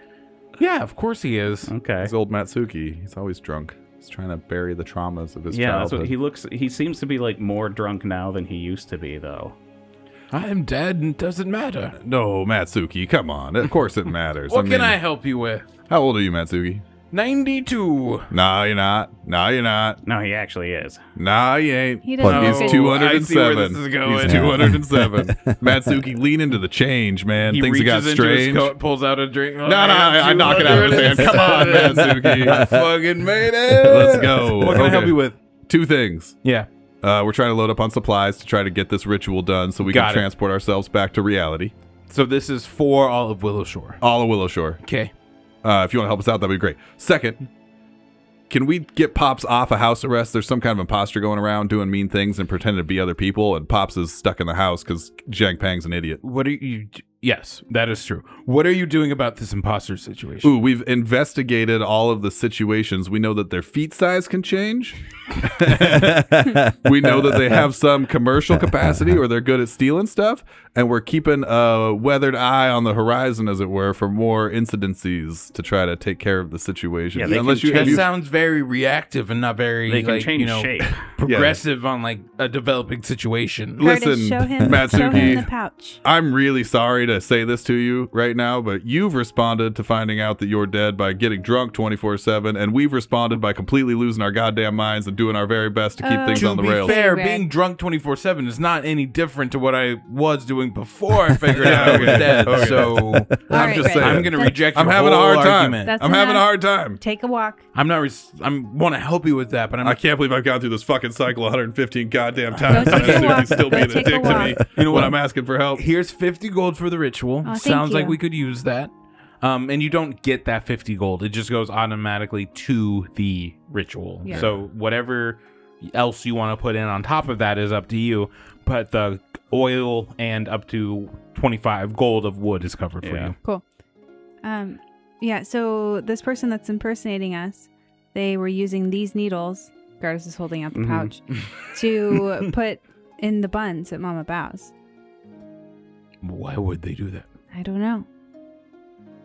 Yeah, of course he is. Okay. he's old Matsuki. He's always drunk. He's trying to bury the traumas of his Yeah, that's childhood. what he looks. He seems to be like more drunk now than he used to be, though. I am dead and it doesn't matter. No, Matsuki, come on. Of course it matters. What can mean, I help you with? How old are you, Matsuki? 92. Nah, you're not. Nah, you're not. No, he actually is. Nah, you ain't. He doesn't He's look two- it. 207. I see where this is going. He's 207. Matsuki, lean into the change, man. He Things reaches got into strange. his coat, pulls out a drink. No, I knock it out of his hand. Come on, Matsuki. I fucking made it. Let's go. What can I help Okay. you with? 2 things. Yeah. We're trying to load up on supplies to try to get this ritual done so we Got can it. transport ourselves back to reality. So this is for all of Willowshore. All of Willowshore. Okay. If you want to help us out, that'd be great. Second, can we get Pops off a house arrest? There's some kind of imposter going around doing mean things and pretending to be other people, and Pops is stuck in the house because Jiang Pang's an idiot. What are you? Yes, that is true. What are you doing about this imposter situation? Ooh, we've investigated all of the situations. We know that their feet size can change. We know that they have some commercial capacity or they're good at stealing stuff. And we're keeping a weathered eye on the horizon, as it were, for more incidences to try to take care of the situation. Yeah, they Unless can you, That have you sounds very reactive and not very They can like, change you know, shape. progressive on like a developing situation. Curtis, Listen, show him Matsuki. the pouch. I'm really sorry to say this to you right now, but you've responded to finding out that you're dead by getting drunk 24/7, and we've responded by completely losing our goddamn minds and doing our very best to keep things To on the be rails. fair, Red. being drunk 24/7 is not any different to what I was doing before I figured out I was dead. Okay. So I'm right, just Red. saying. I'm gonna That's- reject. I'm your having a whole hard time. argument. That's I'm having a enough. hard time. Take a walk. I'm not. I want to help you with that, but I'm. I can't believe I've gone through this fucking cycle 115 goddamn times. Go take a And walk. he's still Go being a take a dick to me walk. You know when what? I'm asking for help. Here's 50 gold for the ritual. Oh, thank Sounds like you. we could use that. And you don't get that 50 gold. It just goes automatically to the ritual. Yeah. So whatever else you want to put in on top of that is up to you. But the oil and up to 25 gold of wood is covered for Yeah. you. Cool. Yeah, so this person that's impersonating us, they were using these needles, Gardas is holding out the Mhm. pouch, to put in the buns at Mama Bow's. Why would they do that? I don't know.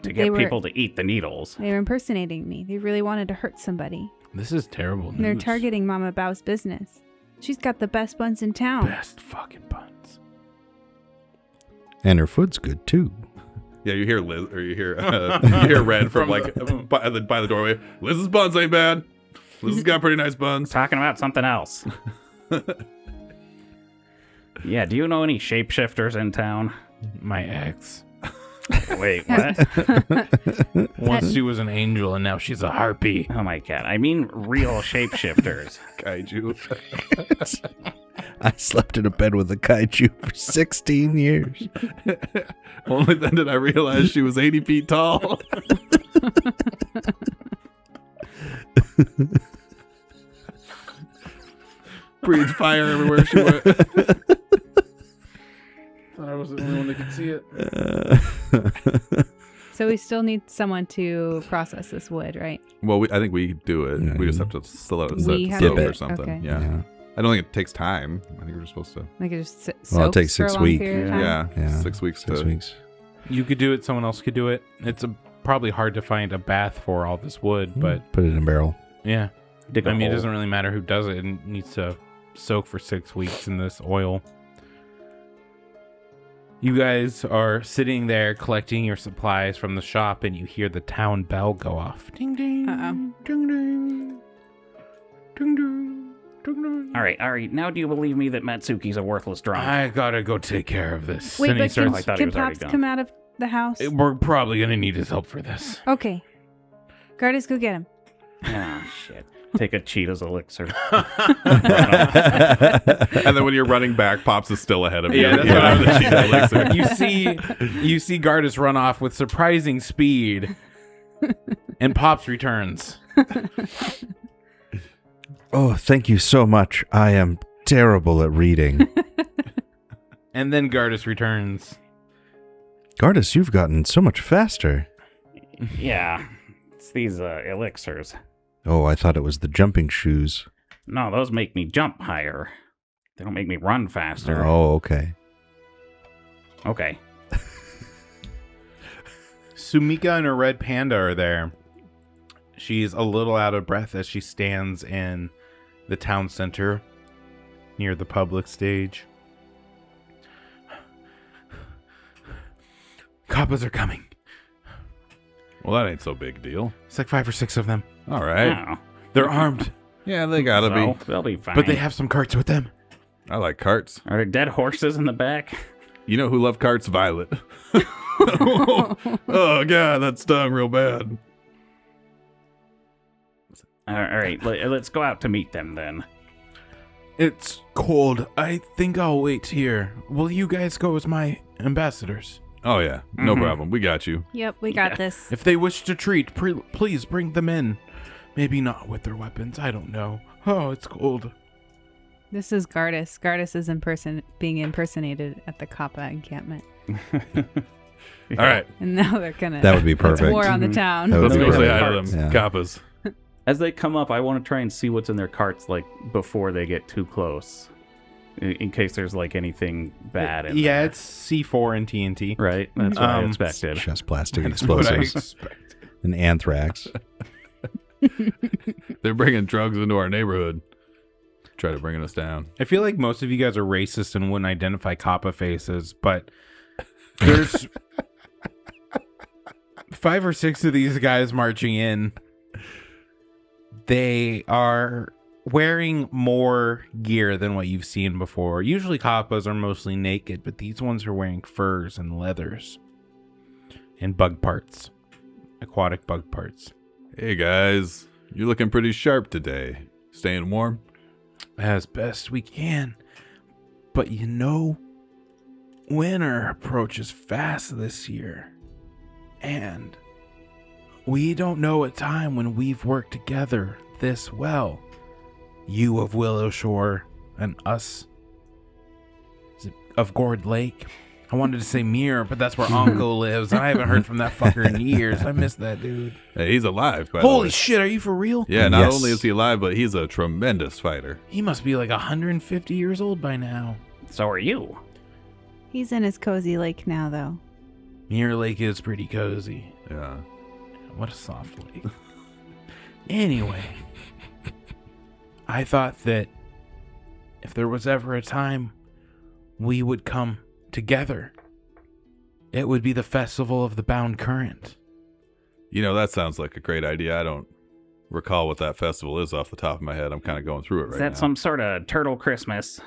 To They get were- people to eat the needles. They were impersonating me. They really wanted to hurt somebody. This is terrible news. They're targeting Mama Bow's business. She's got the best buns in town. Best fucking buns. And her food's good too. Yeah, you hear Liz, or you hear Red from like by the doorway. Liz's buns ain't bad. Liz has got pretty nice buns. Talking about something else. Yeah, do you know any shapeshifters in town? My ex. Wait, what? Once she was an angel and now she's a harpy. Oh my god, I mean real shapeshifters. Kaiju. I slept in a bed with a kaiju for 16 years. Only then did I realize she was 80 feet tall. Breathed fire everywhere she went. Thought I was the only one that could see it. So we still need someone to process this wood, right? Well, I think we do it. Yeah, we just have to let it We set have soak to- or something. okay. Yeah. I don't think it takes time. I think we're supposed to. Like it just Well, it takes soaks for a 6 long weeks. period of time? Yeah, Yeah. 6 weeks 6 to. weeks. You could do it. Someone else could do it. It's probably hard to find a bath for all this wood, but Put it in a barrel. yeah. Dig a I mean, it hole. doesn't really matter who does it. It needs to soak for 6 weeks in this oil. You guys are sitting there collecting your supplies from the shop, and you hear the town bell go off. Ding ding. Uh-oh. Ding ding. Ding ding. Ding ding. All right. Now do you believe me that Matsuki's a worthless drunk? I gotta go take care of this. Wait, and he but starts, I thought he can was already Pops done. come out of the house? we're probably gonna need his help for this. Okay. Gardas, go get him. Ah, shit. Take a Cheetah's elixir. And then when you're running back, Pops is still ahead of you. Yeah, that's what I was the cheetah elixir. You see Gardas run off with surprising speed, and Pops returns. Oh, thank you so much. I am terrible at reading. And then Gardas returns. Gardas, you've gotten so much faster. Yeah. It's these elixirs. Oh, I thought it was the jumping shoes. No, those make me jump higher. They don't make me run faster. Oh, okay. Okay. Sumika and her red panda are there. She's a little out of breath as she stands in the town center near the public stage. Kappas are coming. Well, that ain't so big a deal. It's like 5 or 6 of them. All right. Oh, They're armed, Yeah, they gotta so be. they'll be fine. but they have some carts with them. I like carts. Are there dead horses in the back? You know who love carts? Violet. Oh, God, that stung real bad. All right, let's go out to meet them then. It's cold. I think I'll wait here. Will you guys go as my ambassadors? Oh, yeah. No Mhm. problem. We got you. Yep, we got Yeah. this. If they wish to treat, please bring them in. Maybe not with their weapons. I don't know. Oh, it's cold. This is Gardas. Gardas is being impersonated at the Kappa encampment. All right. And now they're gonna. That would be It's perfect. war on the Mhm. town. That would Let's be go say perfect. hi to them. Yeah. Kappas. As they come up, I want to try and see what's in their carts, like, before they get too close. In case there's, like, anything bad in Yeah, there. it's C4 and TNT. Right? That's what I Um, expected. Chest plastic That's what I explosives expected. and anthrax. They're bringing drugs into our neighborhood. Try to bring us down. I feel like most of you guys are racist and wouldn't identify Kappa faces, but there's 5 or 6 of these guys marching in. They are wearing more gear than what you've seen before. Usually Kappas are mostly naked, but these ones are wearing furs and leathers and bug parts, aquatic bug parts. Hey, guys. You're looking pretty sharp today. Staying warm? As best we can. But you know, winter approaches fast this year. And we don't know a time when we've worked together this well. You of Willowshore and us of Gourd Lake. I wanted to say Mirror, but that's where Onko lives. I haven't heard from that fucker in years. I miss that dude. Hey, he's alive, by the Holy way. shit, are you for real? Yeah, not Yes. only is he alive, but he's a tremendous fighter. He must be like 150 years old by now. So are you. He's in his cozy lake now, though. Mirror Lake is pretty cozy. Yeah. What a soft lake. Anyway, I thought that if there was ever a time we would come together, it would be the Festival of the Bound Current. You know, that sounds like a great idea. I don't recall what that festival is off the top of my head. I'm kind of going through it Is right that now. some sort of turtle Christmas?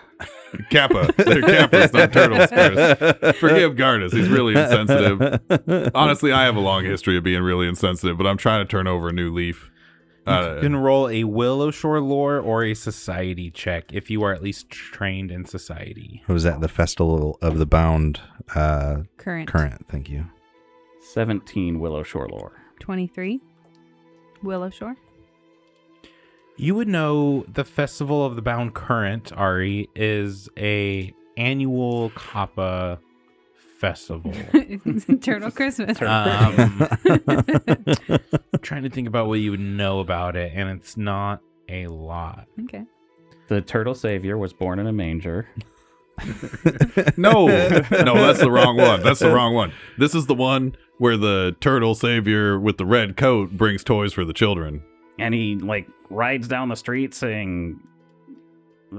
Kappa. They're Kappas, not turtles. Chris. Forgive Gardas. He's really insensitive. Honestly, I have a long history of being really insensitive, but I'm trying to turn over a new leaf. You can roll a Willowshore lore or a society check if you are at least trained in society. What was that? The Festival of the Bound Current. Thank you. 17 Willowshore lore. 23. Willowshore. You would know the Festival of the Bound Current, Ari, is a annual Kappa festival. Turtle Christmas. I'm trying to think about what you would know about it, and it's not a lot. Okay. The turtle savior was born in a manger. No, that's the wrong one. That's the wrong one. This is the one where the turtle savior with the red coat brings toys for the children. And he, like, rides down the street saying,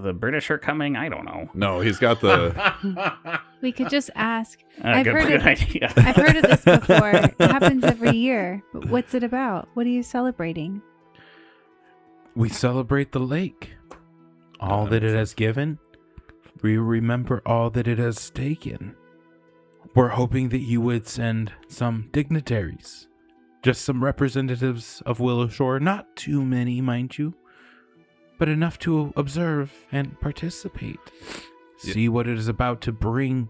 the British are coming? I don't know. No, he's got the. We could just ask. Good idea. I've heard of this before. It happens every year. But what's it about? What are you celebrating? We celebrate the lake. All that it has given. We remember all that it has taken. We're hoping that you would send some dignitaries. Just some representatives of Willowshore. Not too many, mind you. But enough to observe and participate. See what it is about to bring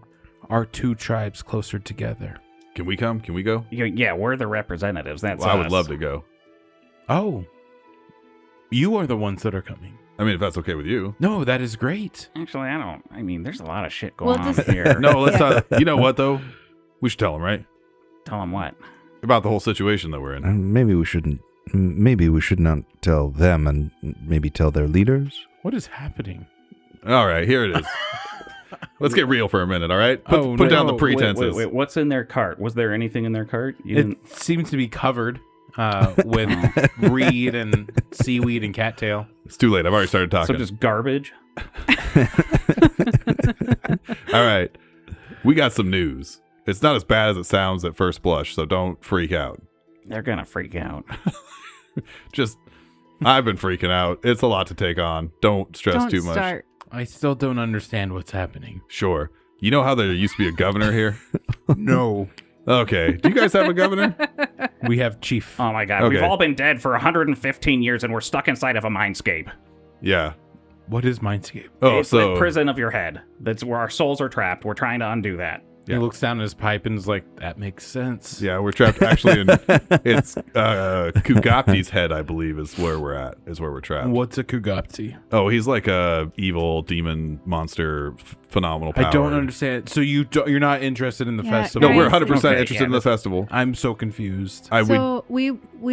our two tribes closer together. Can we come? Can we go? Yeah, we're the representatives. That's Well, I would us. love to go. Oh. You are the ones that are coming. I mean, if that's okay with you. No, that is great. Actually, I mean, there's a lot of shit going on just- here. No, let's not. You know what, though? We should tell him, right? Tell them what? About the whole situation that we're in. Maybe we shouldn't. Maybe we should not tell them, and maybe tell their leaders. What is happening? All right, here it is. Let's get real for a minute, all right? Put down the pretenses. Wait, what's in their cart? Was there anything in their cart? You It didn't... seems to be covered with reed and seaweed and cattail. It's too late. I've already started talking. So just garbage? All right. We got some news. It's not as bad as it sounds at first blush, so don't freak out. They're gonna freak out. Just, I've been freaking out. It's a lot to take on. Don't stress Don't too much. start. I still don't understand what's happening. Sure. You know how there used to be a governor here? No. Okay. Do you guys have a governor? We have chief. Oh my god, Okay. we've all been dead for 115 years and we're stuck inside of a mindscape. Yeah. What is Mindscape? Oh, It's so the prison of your head. That's where our souls are trapped. We're trying to undo that. Yeah. He looks down at his pipe and is like, that makes sense. yeah, we're trapped actually in it's Kugapti's head, I believe, is where we're at. Is where we're trapped. What's a Kugapti? Oh, he's like a evil demon monster, phenomenal power. I don't understand. So you're not interested in the Yeah, festival? No, we're Guys, 100% okay, interested yeah, in the festival. I'm so confused. So we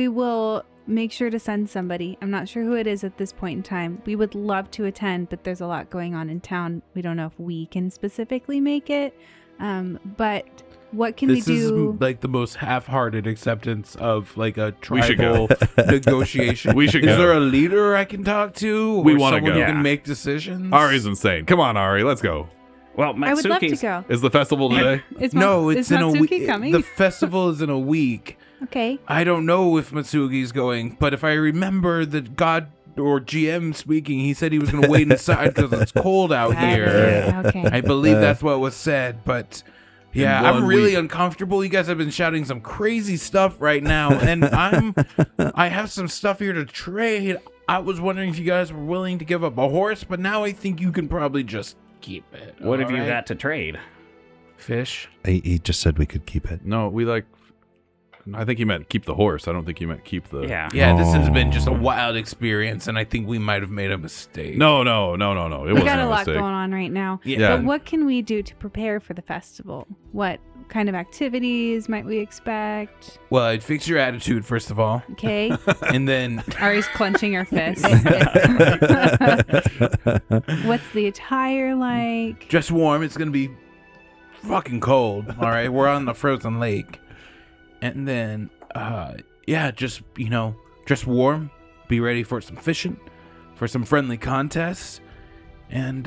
will make sure to send somebody. I'm not sure who it is at this point in time. We would love to attend, but there's a lot going on in town. We don't know if we can specifically make it. But what can This we is do? like the most half-hearted acceptance of like a We should go. tribal negotiation. We should Is go. there a leader I can talk to? We Or wanna someone go. who Yeah. can make decisions. Ari's insane. Come on, Ari, let's go. Well, I would love to Matsuki's go. Is the festival today? No, it's is in a Matsuki week. coming? The festival is in a week. Okay. I don't know if Matsugi's going, but if I remember the god or GM speaking, he said he was going to wait inside because it's cold out here. Okay. I believe that's what was said, but yeah, In I'm one really week. uncomfortable. You guys have been shouting some crazy stuff right now, and I have some stuff here to trade. I was wondering if you guys were willing to give up a horse, but now I think you can probably just keep it. What have you alright? got to trade? Fish. He just said we could keep it. No, we like. I think he meant keep the horse. I don't think he meant keep the. Yeah. Yeah, this has been just a Oh. wild experience, and I think we might have made a mistake. No. It We wasn't got a a lot mistake. going on right now. Yeah. But what can we do to prepare for the festival? What kind of activities might we expect? Well, I'd fix your attitude first of all, Okay. and then Ari's clenching her fist. What's the attire like? dress warm. It's gonna be fucking cold. All right, we're on the frozen lake, and then yeah, just dress warm. Be ready for some fishing, for some friendly contests, and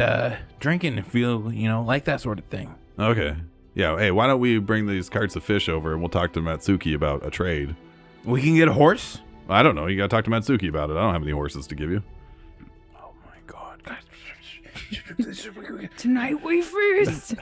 drinking if you like that sort of thing. Okay. Yeah. Hey, why don't we bring these carts of fish over and we'll talk to Matsuki about a trade? We can get a horse. I don't know. You got to talk to Matsuki about it. I don't have any horses to give you. Oh my god, guys! Tonight we feast.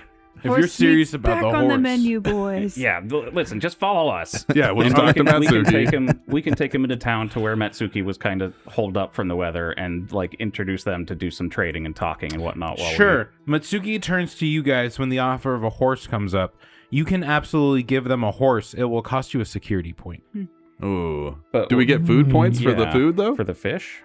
If you're serious about back the on horse, the menu, boys. Yeah, listen, just follow us. Yeah, we'll just And talk to Matsuki. we can take him into town to where Matsuki was kind of holed up from the weather and like introduce them to do some trading and talking and whatnot. While Sure. Matsuki turns to you guys when the offer of a horse comes up. You can absolutely give them a horse. It will cost you a security point. Ooh. But- Do we get food points for the Yeah, food, though? for the fish?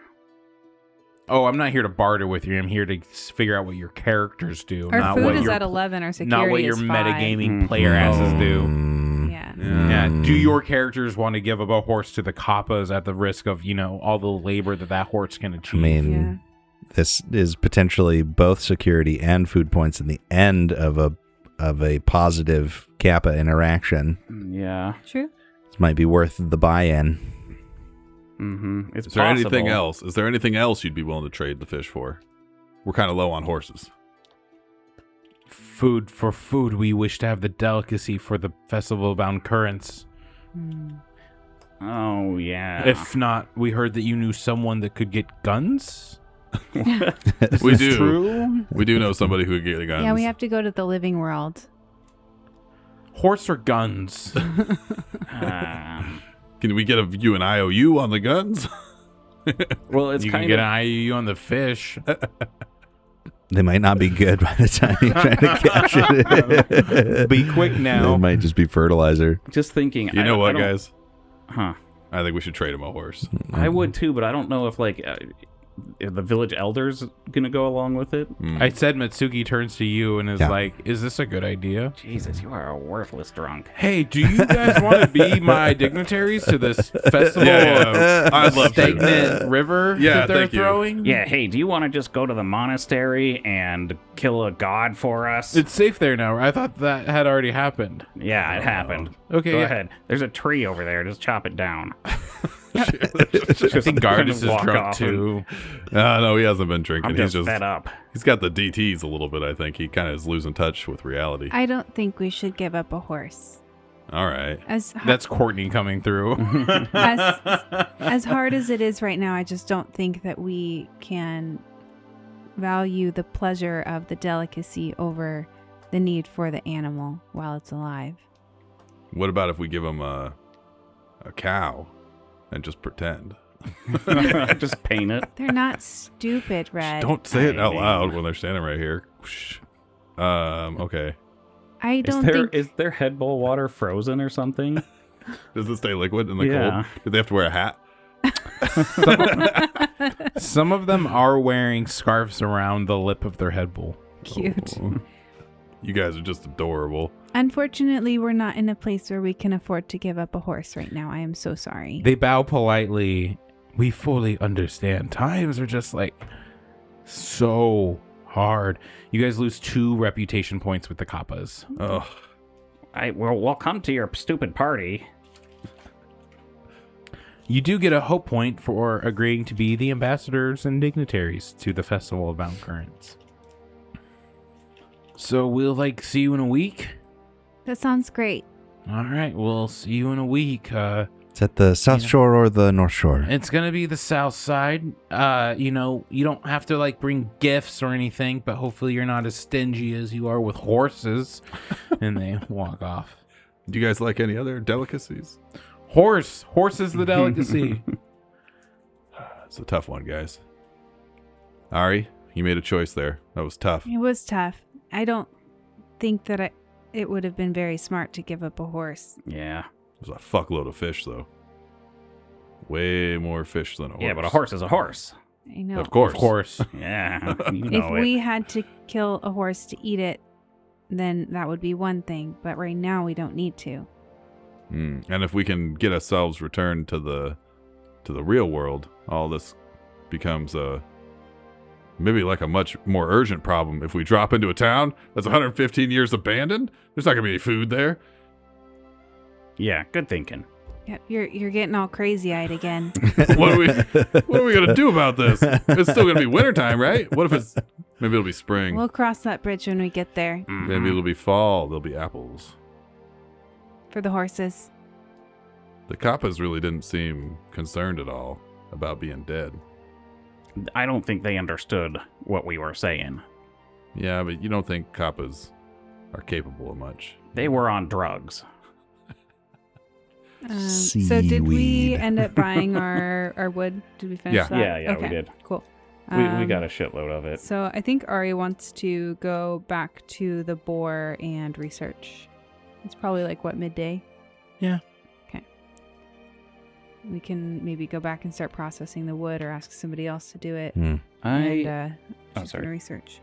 Oh, I'm not here to barter with you. I'm here to figure out what your characters do, Our not food what is your at 11. Our security not what your is 5. metagaming player asses do. Yeah. Yeah. Do your characters want to give up a horse to the Kappas at the risk of all the labor that horse can I achieve? mean, this is potentially both security and food points in the end of a positive Kappa interaction. Yeah. True. This might be worth the buy-in. Mm-hmm. It's Is there anything possible. else? Is there anything else you'd be willing to trade the fish for? we're kind of low on horses. Food for food, we wish to have the delicacy for the festival-bound currents. Oh, yeah. If not, we heard that you knew someone that could get guns. We Is do. True? We do know somebody who could get guns. Yeah, we have to go to the living world. Horse or guns? Um, Can we get you an IOU on the guns? well, it's You can kind get of... an IOU on the fish. They might not be good by the time you're trying to catch it. Be quick now. It might just be fertilizer. Just thinking... You know what, I don't- guys? Huh. I think we should trade him a horse. I would too, but I don't know if, like, the village elder's going to go along with it. Mm. I said Mitsuki turns to you and is Yeah. like, is this a good idea? Jesus, you are a worthless drunk. Hey, do you guys want to be my dignitaries to this festival of I'd love to. stagnant river Yeah, that they're thank you. throwing? Yeah, hey, do you want to just go to the monastery and kill a god for us? It's safe there now. I thought that had already happened. Yeah, it happened. Okay, Go yeah. ahead. There's a tree over there. Just chop it down. I think Gardus is Walk drunk off too. No, he hasn't been drinking. I'm just fed up. He's got the DTs a little bit, I think. He kind of is losing touch with reality. I don't think we should give up a horse. All right. That's Courtney coming through. as hard as it is right now, I just don't think that we can value the pleasure of the delicacy over the need for the animal while it's alive. What about if we give him a cow and just pretend? Just paint it. They're not stupid, Red. Don't say it out I loud mean- when they're standing right here. Okay. I Is don't there think is their head bowl water frozen or something? Does it stay liquid in the Yeah. cold? Do they have to wear a hat? Some of them are wearing scarves around the lip of their head bowl. cute. Oh. You guys are just adorable. Unfortunately, we're not in a place where we can afford to give up a horse right now. I am so sorry. They bow politely. We fully understand. Times are just like so hard. You guys lose 2 reputation points with the Kappas. Oh, We'll come to your stupid party. You do get a hope point for agreeing to be the ambassadors and dignitaries to the Festival of Bound Currents. So we'll see you in a week. That sounds great. All right, we'll see you in a week. It's at the South Shore or the North Shore? It's gonna be the south side. You don't have to bring gifts or anything, but hopefully you're not as stingy as you are with horses. And they walk off. do you guys like any other delicacies? Horse is the delicacy. It's a tough one, guys. Ari, you made a choice there. That was tough. It was tough. I don't think that it would have been very smart to give up a horse. Yeah. It was a fuckload of fish, though. Way more fish than a horse. Yeah, but a horse is a horse. I know. Of course. Of course. Yeah. You If know we it. had to kill a horse to eat it, then that would be one thing. But right now, we don't need to. And if we can get ourselves returned to the real world, all this becomes maybe a much more urgent problem. If we drop into a town that's 115 years abandoned, there's not gonna be any food there. Yeah, good thinking. Yep, you're getting all crazy-eyed again. What are we gonna do about this? It's still gonna be wintertime, right? What if maybe it'll be spring? We'll cross that bridge when we get there Maybe it'll be fall. There'll be apples. for the horses. The Kappas really didn't seem concerned at all about being dead. I don't think they understood what we were saying. Yeah, but you don't think Kappas are capable of much. They were on drugs. So did we Seaweed. end up buying our wood? Did we finish Yeah. that? Yeah, we Okay, did. Cool. We got a shitload of it. So I think Ari wants to go back to the boar and research. It's probably midday? Yeah. Okay. We can maybe go back and start processing the wood or ask somebody else to do it. And she's sorry. gonna research.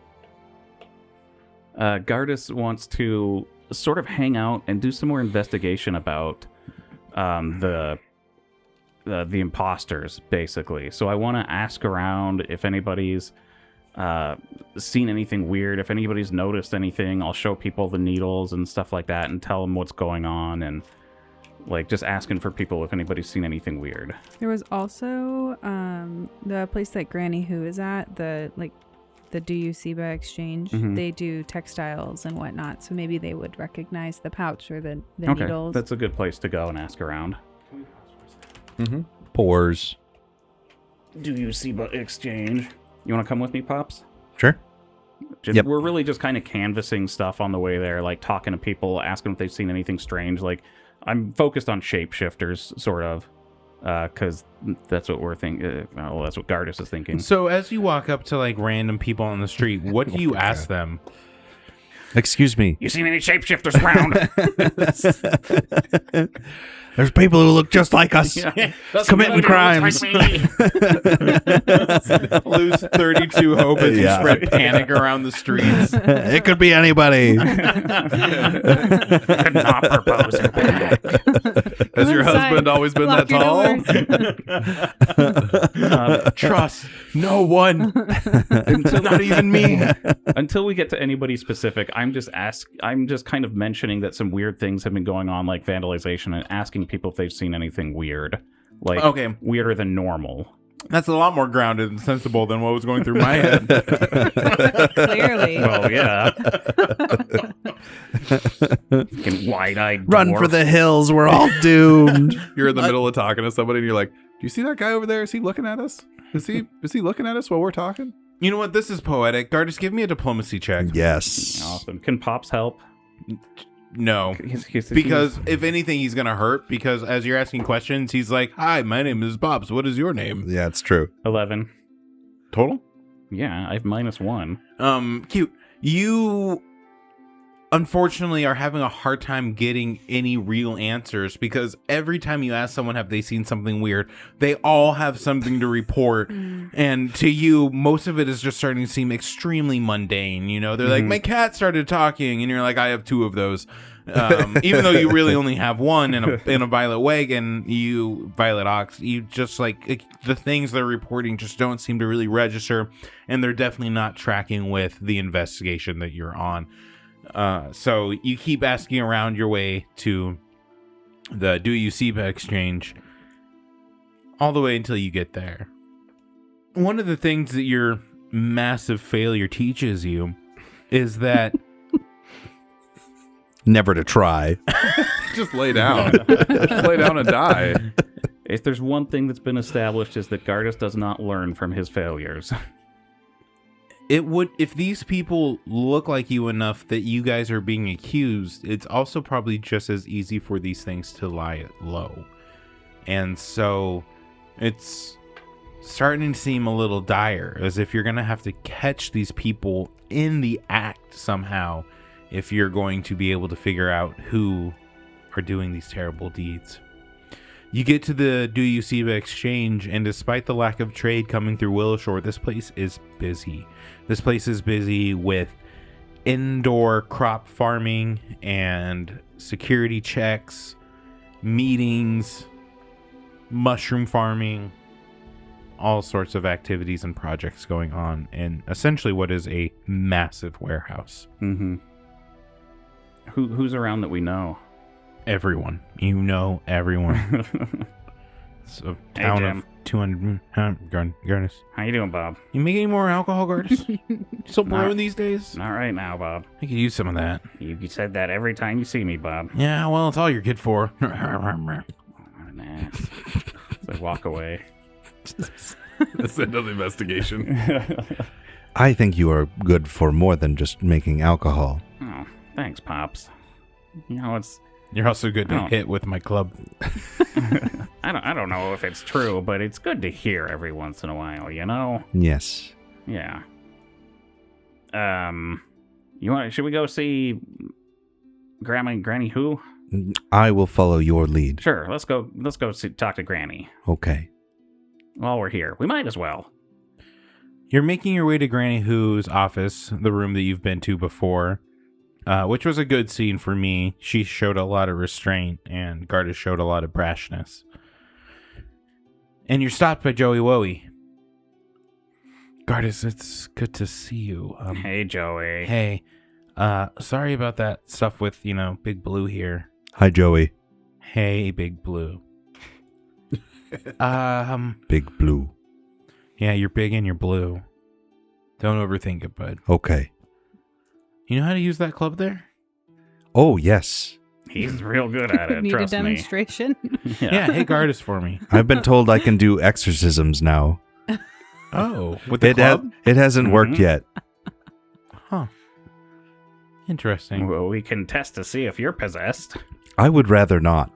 Gardus wants to sort of hang out and do some more investigation about the imposters, basically. So I want to ask around if anybody's seen anything weird, if anybody's noticed anything. I'll show people the needles and stuff like that and tell them what's going on, and just asking for people if anybody's seen anything weird. There was also the place that Granny Who is at, the the Do You Seba exchange. Mhm. They do textiles and whatnot, so maybe they would recognize the pouch or the Okay, needles. that's a good place to go and ask around. Mm-hmm. Pores. Do you see the exchange? You want to come with me, Pops? Sure. Yep. We're really just kind of canvassing stuff on the way there, like talking to people, asking if they've seen anything strange. Like, I'm focused on shapeshifters, sort of, because that's what we're thinking. Well, that's what Gardas is thinking. So as you walk up to like random people on the street, what do you ask them? Excuse me. You seen any shapeshifters around? There's people who look just like us committing crimes. Lose 32 hope as you Yeah. spread panic around the streets. It could be anybody. Could not propose it back. Has your Inside. husband always been Lock that your tall? doors. Trust no one. Not even me. Until we get to anybody specific, I'm just kind of mentioning that some weird things have been going on, like vandalization, and asking people if they've seen anything weird, like Okay. weirder than normal. That's a lot more grounded and sensible than what was going through my head. Clearly. Well, yeah. Fucking wide-eyed Run dwarf. for the hills. We're all doomed. You're in the middle of talking to somebody and you're like, do you see that guy over there? Is he looking at us? Is he looking at us while we're talking? You know what? This is poetic. Gardas, give me a diplomacy check. Yes. Awesome. Can Pops help? No. Because if anything, he's going to hurt. Because as you're asking questions, he's like, hi, my name is Bobs. What is your name? Yeah, it's true. 11. Total? Yeah, I have -1. Cute. You unfortunately are having a hard time getting any real answers because every time you ask someone have they seen something weird, they all have something to report. And to you, most of it is just starting to seem extremely mundane. You know, they're like, my cat started talking, and you're like, I have 2 of those. Even though you really only have 1 in a violet wagon, violet ox, you just like the things they're reporting just don't seem to really register, and they're definitely not tracking with the investigation that you're on. So you keep asking around your way to the Do You Seba exchange all the way until you get there. One of the things that your massive failure teaches you is that Never to try. Just lay down. Just lay down and die. If there's one thing that's been established is that Gardas does not learn from his failures. it would, if these people look like you enough that you guys are being accused, it's also probably just as easy for these things to lie low. And so it's starting to seem a little dire, as if you're going to have to catch these people in the act somehow if you're going to be able to figure out who are doing these terrible deeds. You get to the Do You Seba exchange, and despite the lack of trade coming through Willowshore, this place is busy. This place is busy with indoor crop farming and security checks, meetings, mushroom farming, all sorts of activities and projects going on in essentially what is a massive warehouse. Mm-hmm. Who's around that we know? Everyone. You know everyone. It's a town Jim. of 200... Garnis. How you doing, Bob? You make any more alcohol, Garnis? Still brewing these days? Not right now, Bob. I could use some of that. You said that every time you see me, Bob. Yeah, well, it's all you're good for. Nah. So I walk away. That's the end of the investigation. I think you are good for more than just making alcohol. Oh, thanks, Pops. You know, it's... You're also good to Oh. hit with my club. I don't know if it's true, but it's good to hear every once in a while, you know? Yes. Yeah. Should we go see Granny who? I will follow your lead. Sure, let's go talk to Granny Okay. while we're here. We might as well. You're making your way to Granny Who's office, the room that you've been to before, which was a good scene for me. She showed a lot of restraint, and Gardas showed a lot of brashness. And you're stopped by Joey Woey. Gardas, it's good to see you. Hey, Joey. Hey, sorry about that stuff with, Big Blue here. Hi, Joey. Hey, Big Blue. Big Blue. Yeah, you're big and you're blue. Don't overthink it, bud. Okay. You know how to use that club there? Oh, yes. He's real good at it. Need a Trust me. demonstration? Yeah, hey, guard us for me. I've been told I can do exorcisms now. Oh, with the It club? it hasn't worked Mhm. yet. Huh. Interesting. Well, we can test to see if you're possessed. I would rather not.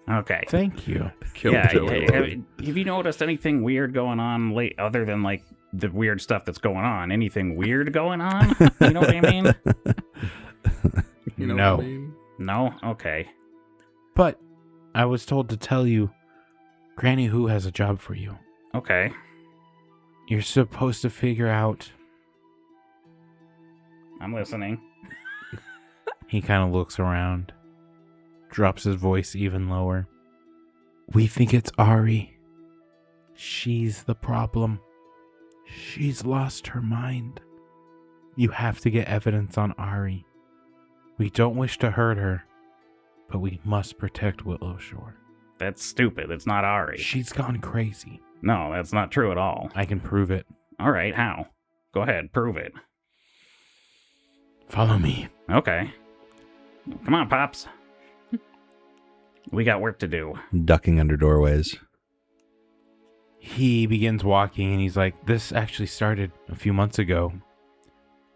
Okay. Thank you. Kill Yeah. Joey. Have you noticed anything weird going on late, other than like the weird stuff that's going on? Anything weird going on? You know what I mean? You know No. what I mean? No. Okay. But I was told to tell you, Granny Who has a job for you. Okay. You're supposed to figure out. I'm listening. He kind of looks around, drops his voice even lower. We think it's Ari. She's the problem. She's lost her mind. You have to get evidence on Ari. We don't wish to hurt her, but we must protect Willowshore. That's stupid. It's not Ari. She's gone crazy. No, that's not true at all. I can prove it. All right. How? Go ahead. Prove it. Follow me. Okay. Come on, Pops. We got work to do. Ducking under doorways. He begins walking and he's like, this actually started a few months ago.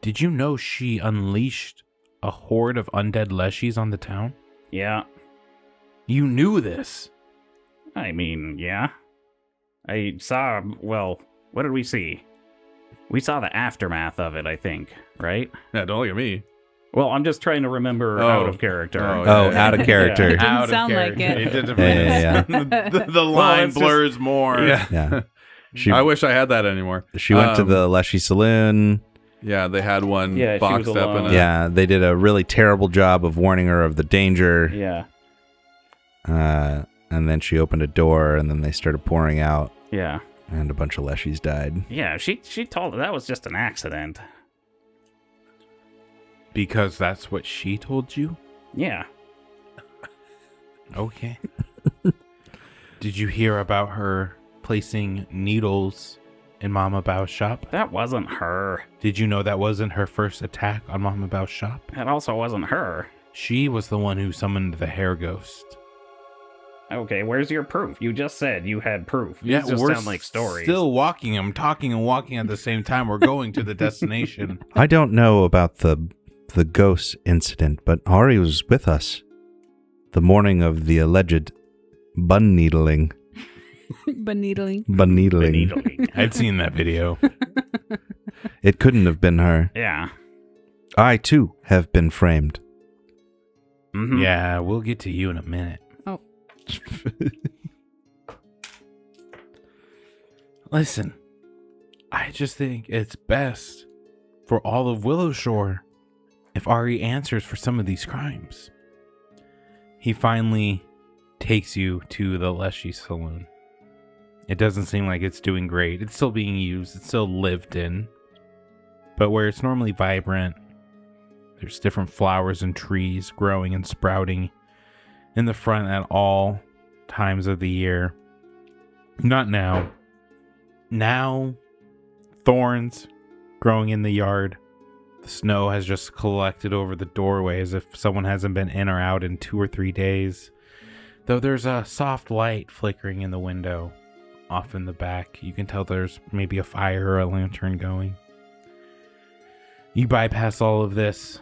Did you know she unleashed a horde of undead leshies on the town? Yeah. You knew this. I mean, yeah. I saw, well, what did we see? We saw the aftermath of it, I think, right? Yeah, don't look at me. Well, I'm just trying to remember Oh. out of character. Oh, Oh, yeah. out of character. Didn't Out of sound like character. it. didn't Yeah, the line it's just- blurs more. Yeah. Yeah. She I wish I had that anymore. she went to the Leshy Saloon. Yeah, they had one Yeah, she boxed was up in alone. a. Yeah, they did a really terrible job of warning her of the danger. Yeah. And then she opened a door, and then they started pouring out, Yeah. and a bunch of Leshies died. Yeah, she told her that was just an accident. Because that's what she told you? Yeah. Okay. Did you hear about her placing needles in Mama Bao's shop? That wasn't her. Did you know that wasn't her first attack on Mama Bao's shop? That also wasn't her. She was the one who summoned the hair ghost. Okay, where's your proof? You just said you had proof. These Yeah, just we're sound like stories. still walking. I'm talking and walking at the same time. We're going to the destination. I don't know about the ghost incident, but Ari was with us the morning of the alleged bun needling. But needling. Bun needling. Needling. I'd seen that video. It couldn't have been her. Yeah. I too have been framed. Mm-hmm. Yeah, we'll get to you in a minute. Oh. Listen, I just think it's best for all of Willowshore if Ari answers for some of these crimes. He finally takes you to the Leshy Saloon. It doesn't seem like it's doing great. It's still being used. It's still lived in. But where it's normally vibrant, there's different flowers and trees growing and sprouting in the front at all times of the year. Not now. Now, thorns growing in the yard. The snow has just collected over the doorway as if someone hasn't been in or out in 2 or 3 days. Though there's a soft light flickering in the window off in the back. You can tell there's maybe a fire or a lantern going. You bypass all of this,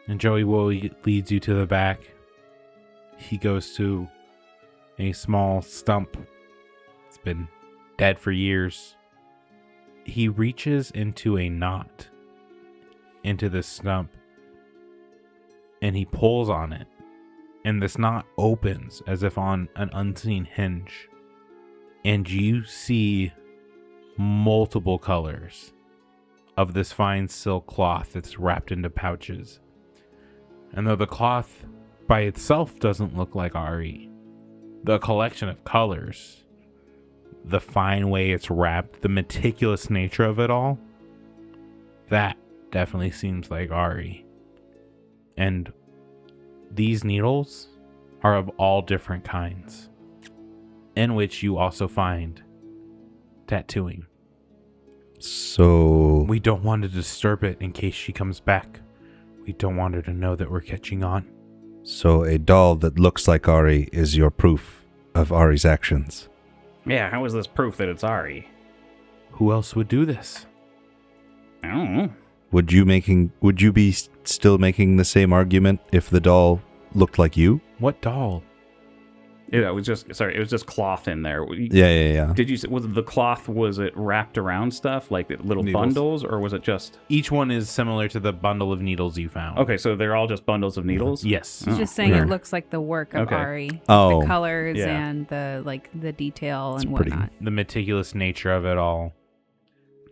and Joey Woolly leads you to the back. He goes to a small stump. It's been dead for years. He reaches into a knot into this stump, and he pulls on it. And this knot opens as if on an unseen hinge. And you see multiple colors of this fine silk cloth that's wrapped into pouches. And though the cloth by itself doesn't look like Ari, the collection of colors, the fine way it's wrapped, the meticulous nature of it all, that definitely seems like Ari. And these needles are of all different kinds, in which you also find tattooing. So, We don't want to disturb it in case she comes back. We don't want her to know that we're catching on. so a doll that looks like Ari is your proof of Ari's actions. Yeah, how is this proof that it's Ari? Who else would do this? I don't know. Would you be still making the same argument if the doll looked like you? What doll? Yeah, it was just cloth in there. Yeah. Did you say, was the cloth, was it wrapped around stuff, like little Needles. bundles, or was it just... Each one is similar to the bundle of needles you found. Okay, so they're all just bundles of needles? Yes. Oh. Just saying Yeah. it looks like the work of Okay. Ari. Oh. The colors Yeah. and the detail It's and pretty- whatnot. The meticulous nature of it all.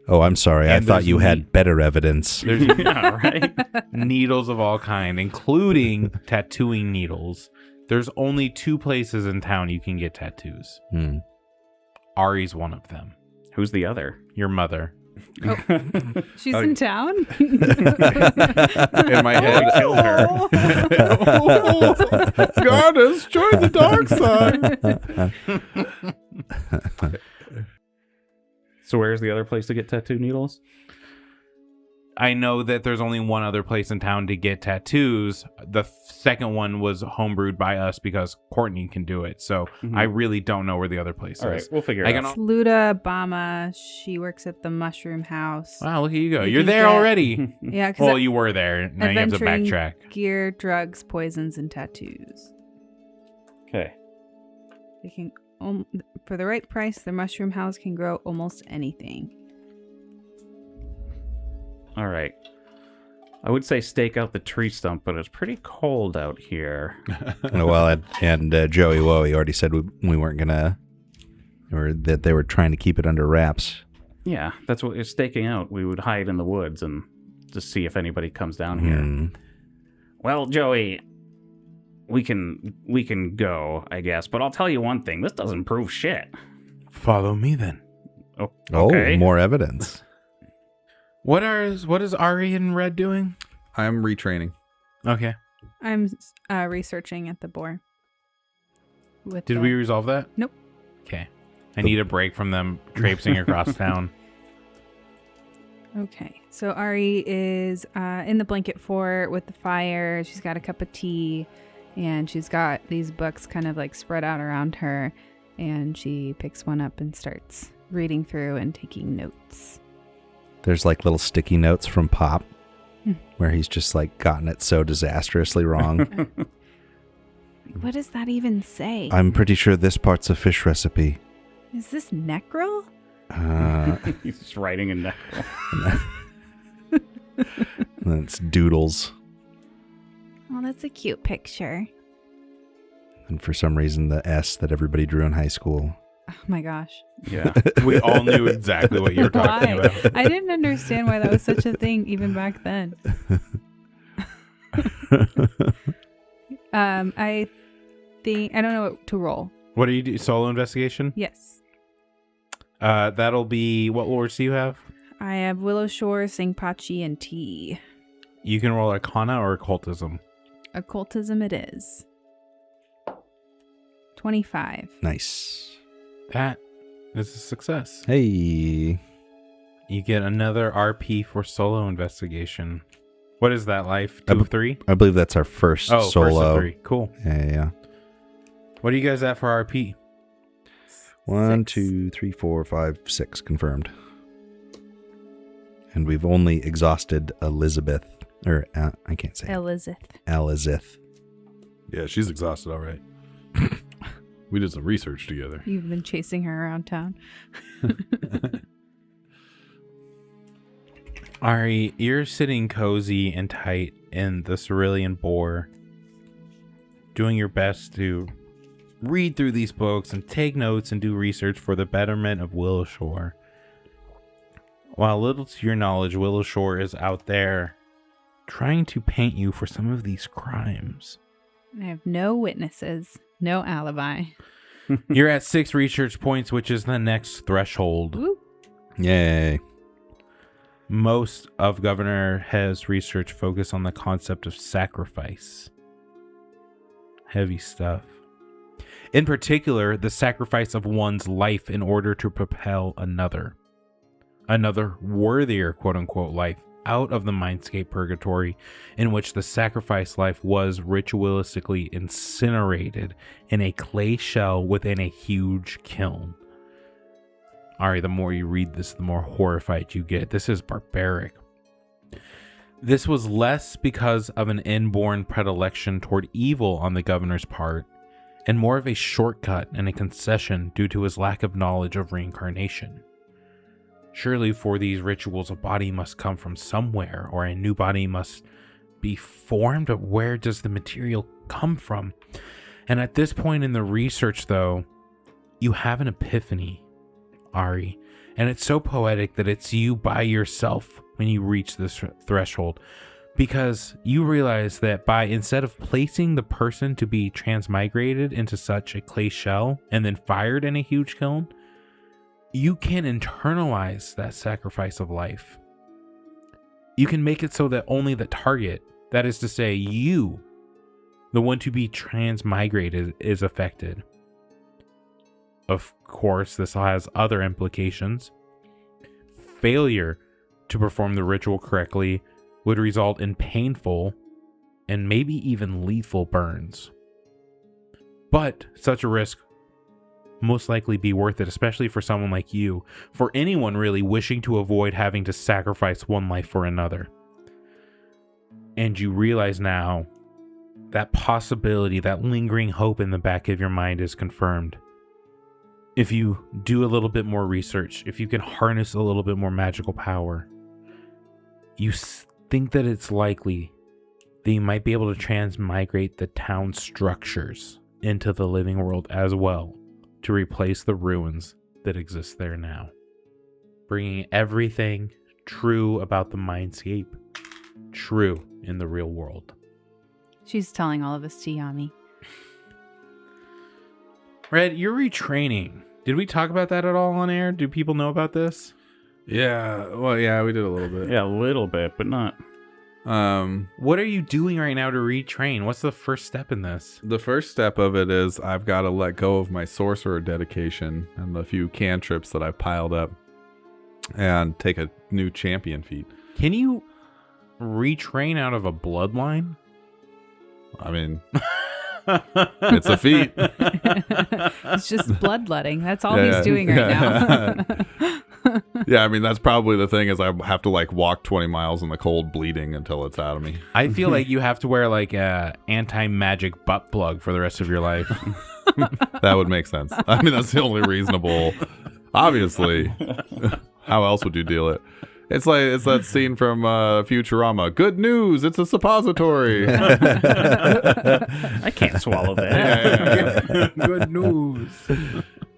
Oh, I'm sorry. I And thought there's you meat. had better evidence. There's Yeah, right? needles of all kind, including tattooing needles. There's only 2 places in town you can get tattoos. Hmm. Ari's one of them. Who's the other? Your mother. She's Oh. in town? In my head, Killed her. God has joined the dark side. So where's the other place to get tattoo needles? I know that there's only one other place in town to get tattoos. The second one was homebrewed by us because Courtney can do it. So Mhm. I really don't know where the other place All right, is. we'll figure I it can out. al- Luda Bama. She works at the Mushroom House. Wow, look at you go. You You're can there get- already. Yeah, because Well, you were there. Now you have to adventuring- backtrack. gear, drugs, poisons, and tattoos. Okay. They can, for the right price, the Mushroom House can grow almost anything. All right. I would say stake out the tree stump, but it's pretty cold out here. Well, and Joey Woey already said we weren't gonna, or that they were trying to keep it under wraps. Yeah, that's what it's staking out. We would hide in the woods and just see if anybody comes down here. Hmm. Well, Joey, we can go, I guess. But I'll tell you one thing: this doesn't prove shit. Follow me then. Oh, okay. Oh, more evidence. What is Ari and Red doing? I'm retraining. Okay. I'm researching at the boar. Did we resolve that? Nope. Okay. I need a break from them traipsing across town. Okay, so Ari is in the blanket fort with the fire. She's got a cup of tea, and she's got these books kind of like spread out around her. And she picks one up and starts reading through and taking notes. There's like little sticky notes from Pop, Hmm. where he's just like gotten it so disastrously wrong. What does that even say? I'm pretty sure this part's a fish recipe. Is this Necrol? He's just writing in neck. It's doodles. Oh, that's a cute picture. And for some reason, the S that everybody drew in high school. Oh my gosh. Yeah. We all knew exactly what you were talking Why? about. I didn't understand why that was such a thing even back then. I don't know what to roll. What do you do? Solo investigation? Yes. That'll be what lords do you have? I have Willowshore, Singpachi, and tea. You can roll Arcana or Occultism. Occultism it is. 25. Nice. That is a success. Hey. You get another RP for solo investigation. What is that, Life? 2 I of 3? I believe that's our first Oh, solo. first of 3. Cool. Yeah. What are you guys at for RP? 1, 6. 2, 3, 4, 5, 6 confirmed. And we've only exhausted Elizabeth. Or, I can't say Elizabeth. Elizabeth. Yeah, she's exhausted, all right. We did some research together. You've been chasing her around town. Ari, you're sitting cozy and tight in the cerulean boar, doing your best to read through these books and take notes and do research for the betterment of Willowshore. While little to your knowledge, Willowshore is out there trying to paint you for some of these crimes. I have no witnesses, no alibi. You're at 6 research points, which is the next threshold. Woo. Yay. Most of Governor Hez research focus on the concept of sacrifice. Heavy stuff. In particular, the sacrifice of one's life in order to propel another. another worthier quote-unquote life out of the mindscape purgatory, in which the sacrifice life was ritualistically incinerated in a clay shell within a huge kiln. Ari, the more you read this, the more horrified you get. This is barbaric. This was less because of an inborn predilection toward evil on the governor's part, and more of a shortcut and a concession due to his lack of knowledge of reincarnation. Surely for these rituals, a body must come from somewhere, or a new body must be formed. But where does the material come from? And at this point in the research, though, you have an epiphany, Ari. And it's so poetic that it's you by yourself when you reach this threshold. Because you realize that instead of placing the person to be transmigrated into such a clay shell and then fired in a huge kiln, you can internalize that sacrifice of life. You can make it so that only the target, that is to say you, the one to be transmigrated, is affected. Of course, this has other implications. Failure to perform the ritual correctly would result in painful and maybe even lethal burns. But such a risk most likely be worth it, especially for someone like you, for anyone really wishing to avoid having to sacrifice one life for another. And you realize now that possibility, that lingering hope in the back of your mind is confirmed. If you do a little bit more research, if you can harness a little bit more magical power, you think that it's likely that you might be able to transmigrate the town structures into the living world as well, to replace the ruins that exist there now, bringing everything true about the mindscape true in the real world. She's telling all of us to Yami. Red, you're retraining. Did we talk about that at all on air? Do people know about this? Yeah, well, yeah, we did a little bit. Yeah, a little bit, but not. What are you doing right now to retrain? What's the first step in this? The first step of it is I've got to let go of my sorcerer dedication and the few cantrips that I've piled up and take a new champion feat. Can you retrain out of a bloodline? I mean, it's a feat. It's just bloodletting. That's all he's doing right now. Yeah, I mean, that's probably the thing is I have to like walk 20 miles in the cold bleeding until it's out of me. I feel like you have to wear like a anti-magic butt plug for the rest of your life. That would make sense. I mean, that's the only reasonable. Obviously, how else would you deal it? It's that scene from Futurama. Good news, it's a suppository. I can't swallow that. Yeah. Good news.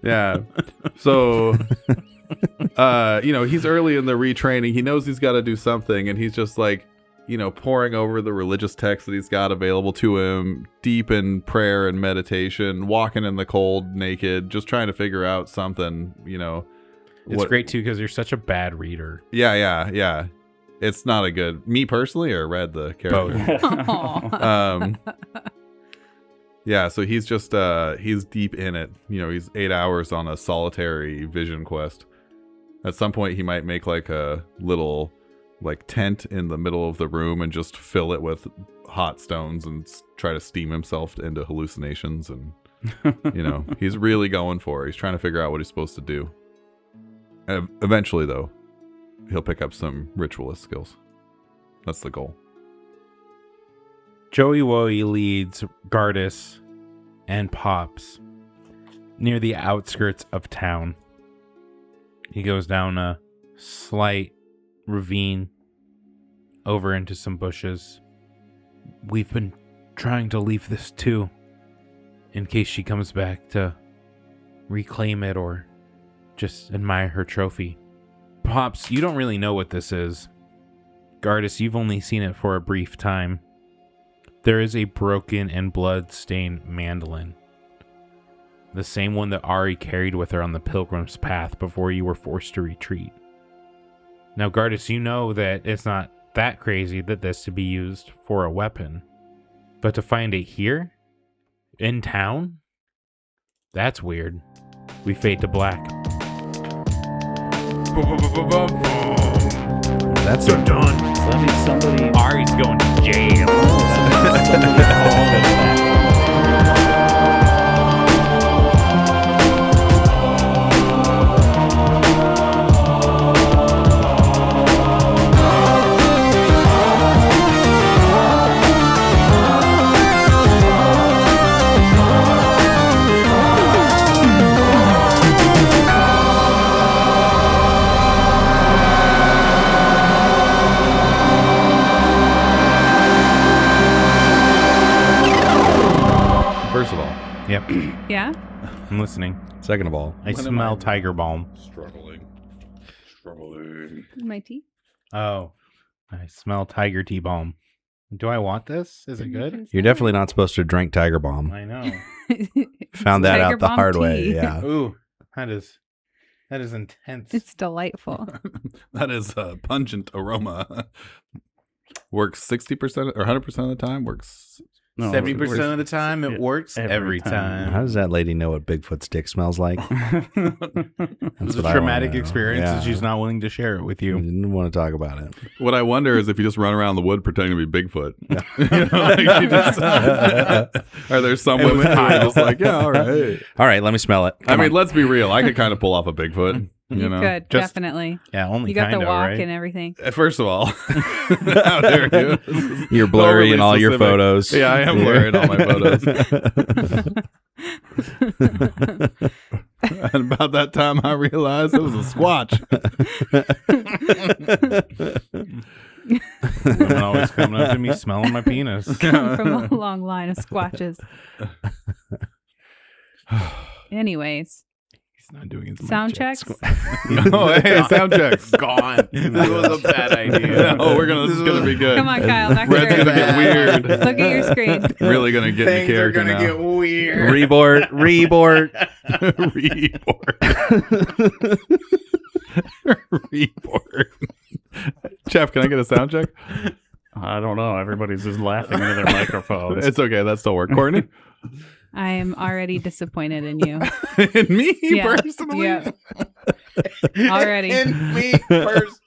Yeah. So, he's early in the retraining. He knows he's got to do something, and he's just like, poring over the religious texts that he's got available to him, deep in prayer and meditation, walking in the cold, naked, just trying to figure out something, It's great too because you're such a bad reader. Yeah. It's not a good. Me personally, or Red the character. Yeah. So he's just he's deep in it. He's 8 hours on a solitary vision quest. At some point, he might make like a little tent in the middle of the room and just fill it with hot stones and try to steam himself into hallucinations. And he's really going for it. He's trying to figure out what he's supposed to do. Eventually, though, he'll pick up some ritualist skills. That's the goal. Joey Woey leads Gardas and Pops near the outskirts of town. He goes down a slight ravine over into some bushes. We've been trying to leave this too, in case she comes back to reclaim it or just admire her trophy. Pops, you don't really know what this is. Gardas, you've only seen it for a brief time. There is a broken and blood-stained mandolin. The same one that Ari carried with her on the pilgrim's path before you were forced to retreat. Now, Gardas, you know that it's not that crazy that this to be used for a weapon. But to find it here? In town? That's weird. We fade to black. That's Dun, dun. So that means somebody. Ari's going to jail. somebody called it back. First of all, Yep, Yeah. I'm listening. Second of all, I smell tiger balm. struggling. My tea. Oh, I smell tiger tea balm. Do I want this? Is it good? you're definitely not supposed to drink Tiger Balm. I know. Found that Tiger out the Balm hard way. tea. Yeah. Ooh, that is intense. It's delightful. That is a pungent aroma. Works 60% or 100% of the time. Works. No, 70% of the time, it works every How time. does that lady know what Bigfoot's dick smells like? That's It's a what I traumatic wanna know. experience, Yeah. and she's not willing to share it with I you. didn't want to talk about it. What I wonder is if you just run around the wood pretending to be Bigfoot. You know, like you just, are there some It was women who are Kyle. just like, yeah, all right. All right, let me smell it. I Come mean, on. let's be real. I could kind of pull off a Bigfoot. You know, could just- definitely. Yeah, only You got kind the of, walk right? and everything. First of all, how dare you? This is You're blurry in overly all your specific. photos. Yeah, I am blurry in all my photos. And about that time, I realized it was a squatch. Women always coming up to me smelling my penis. Come from a long line of squatches. Anyways, He's not doing his sound mic check. checks. Oh, hey, sound checks. Gone. This was a bad idea. Oh, this is gonna be good. Come on, Kyle. Back Red's to gonna get weird. Look at your screen. Really gonna get into Things are character gonna now. get weird. Rebort. Report. Jeff, can I get a sound check? I don't know. Everybody's just laughing into their microphones. It's okay. That still work. Courtney? I am already disappointed in you. And me Yeah. personally? Yeah. Already. And me first.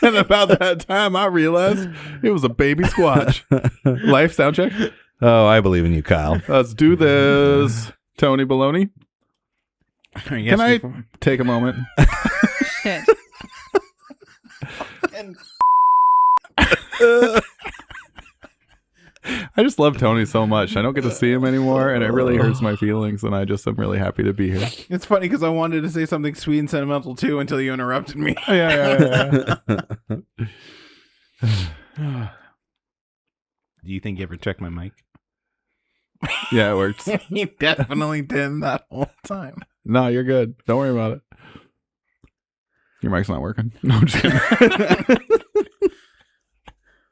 And about that time, I realized it was a baby squatch. Life sound check? Oh, I believe in you, Kyle. Let's do this. Tony Baloney, Yes, can I before- take a moment? Shit. I just love Tony so much. I don't get to see him anymore, and it really hurts my feelings, and I just am really happy to be here. It's funny because I wanted to say something sweet and sentimental too until you interrupted me. Yeah. Do you think you ever checked my mic? Yeah, it works. You definitely did that whole time. No, you're good. Don't worry about it. Your mic's not working. No, I'm just kidding.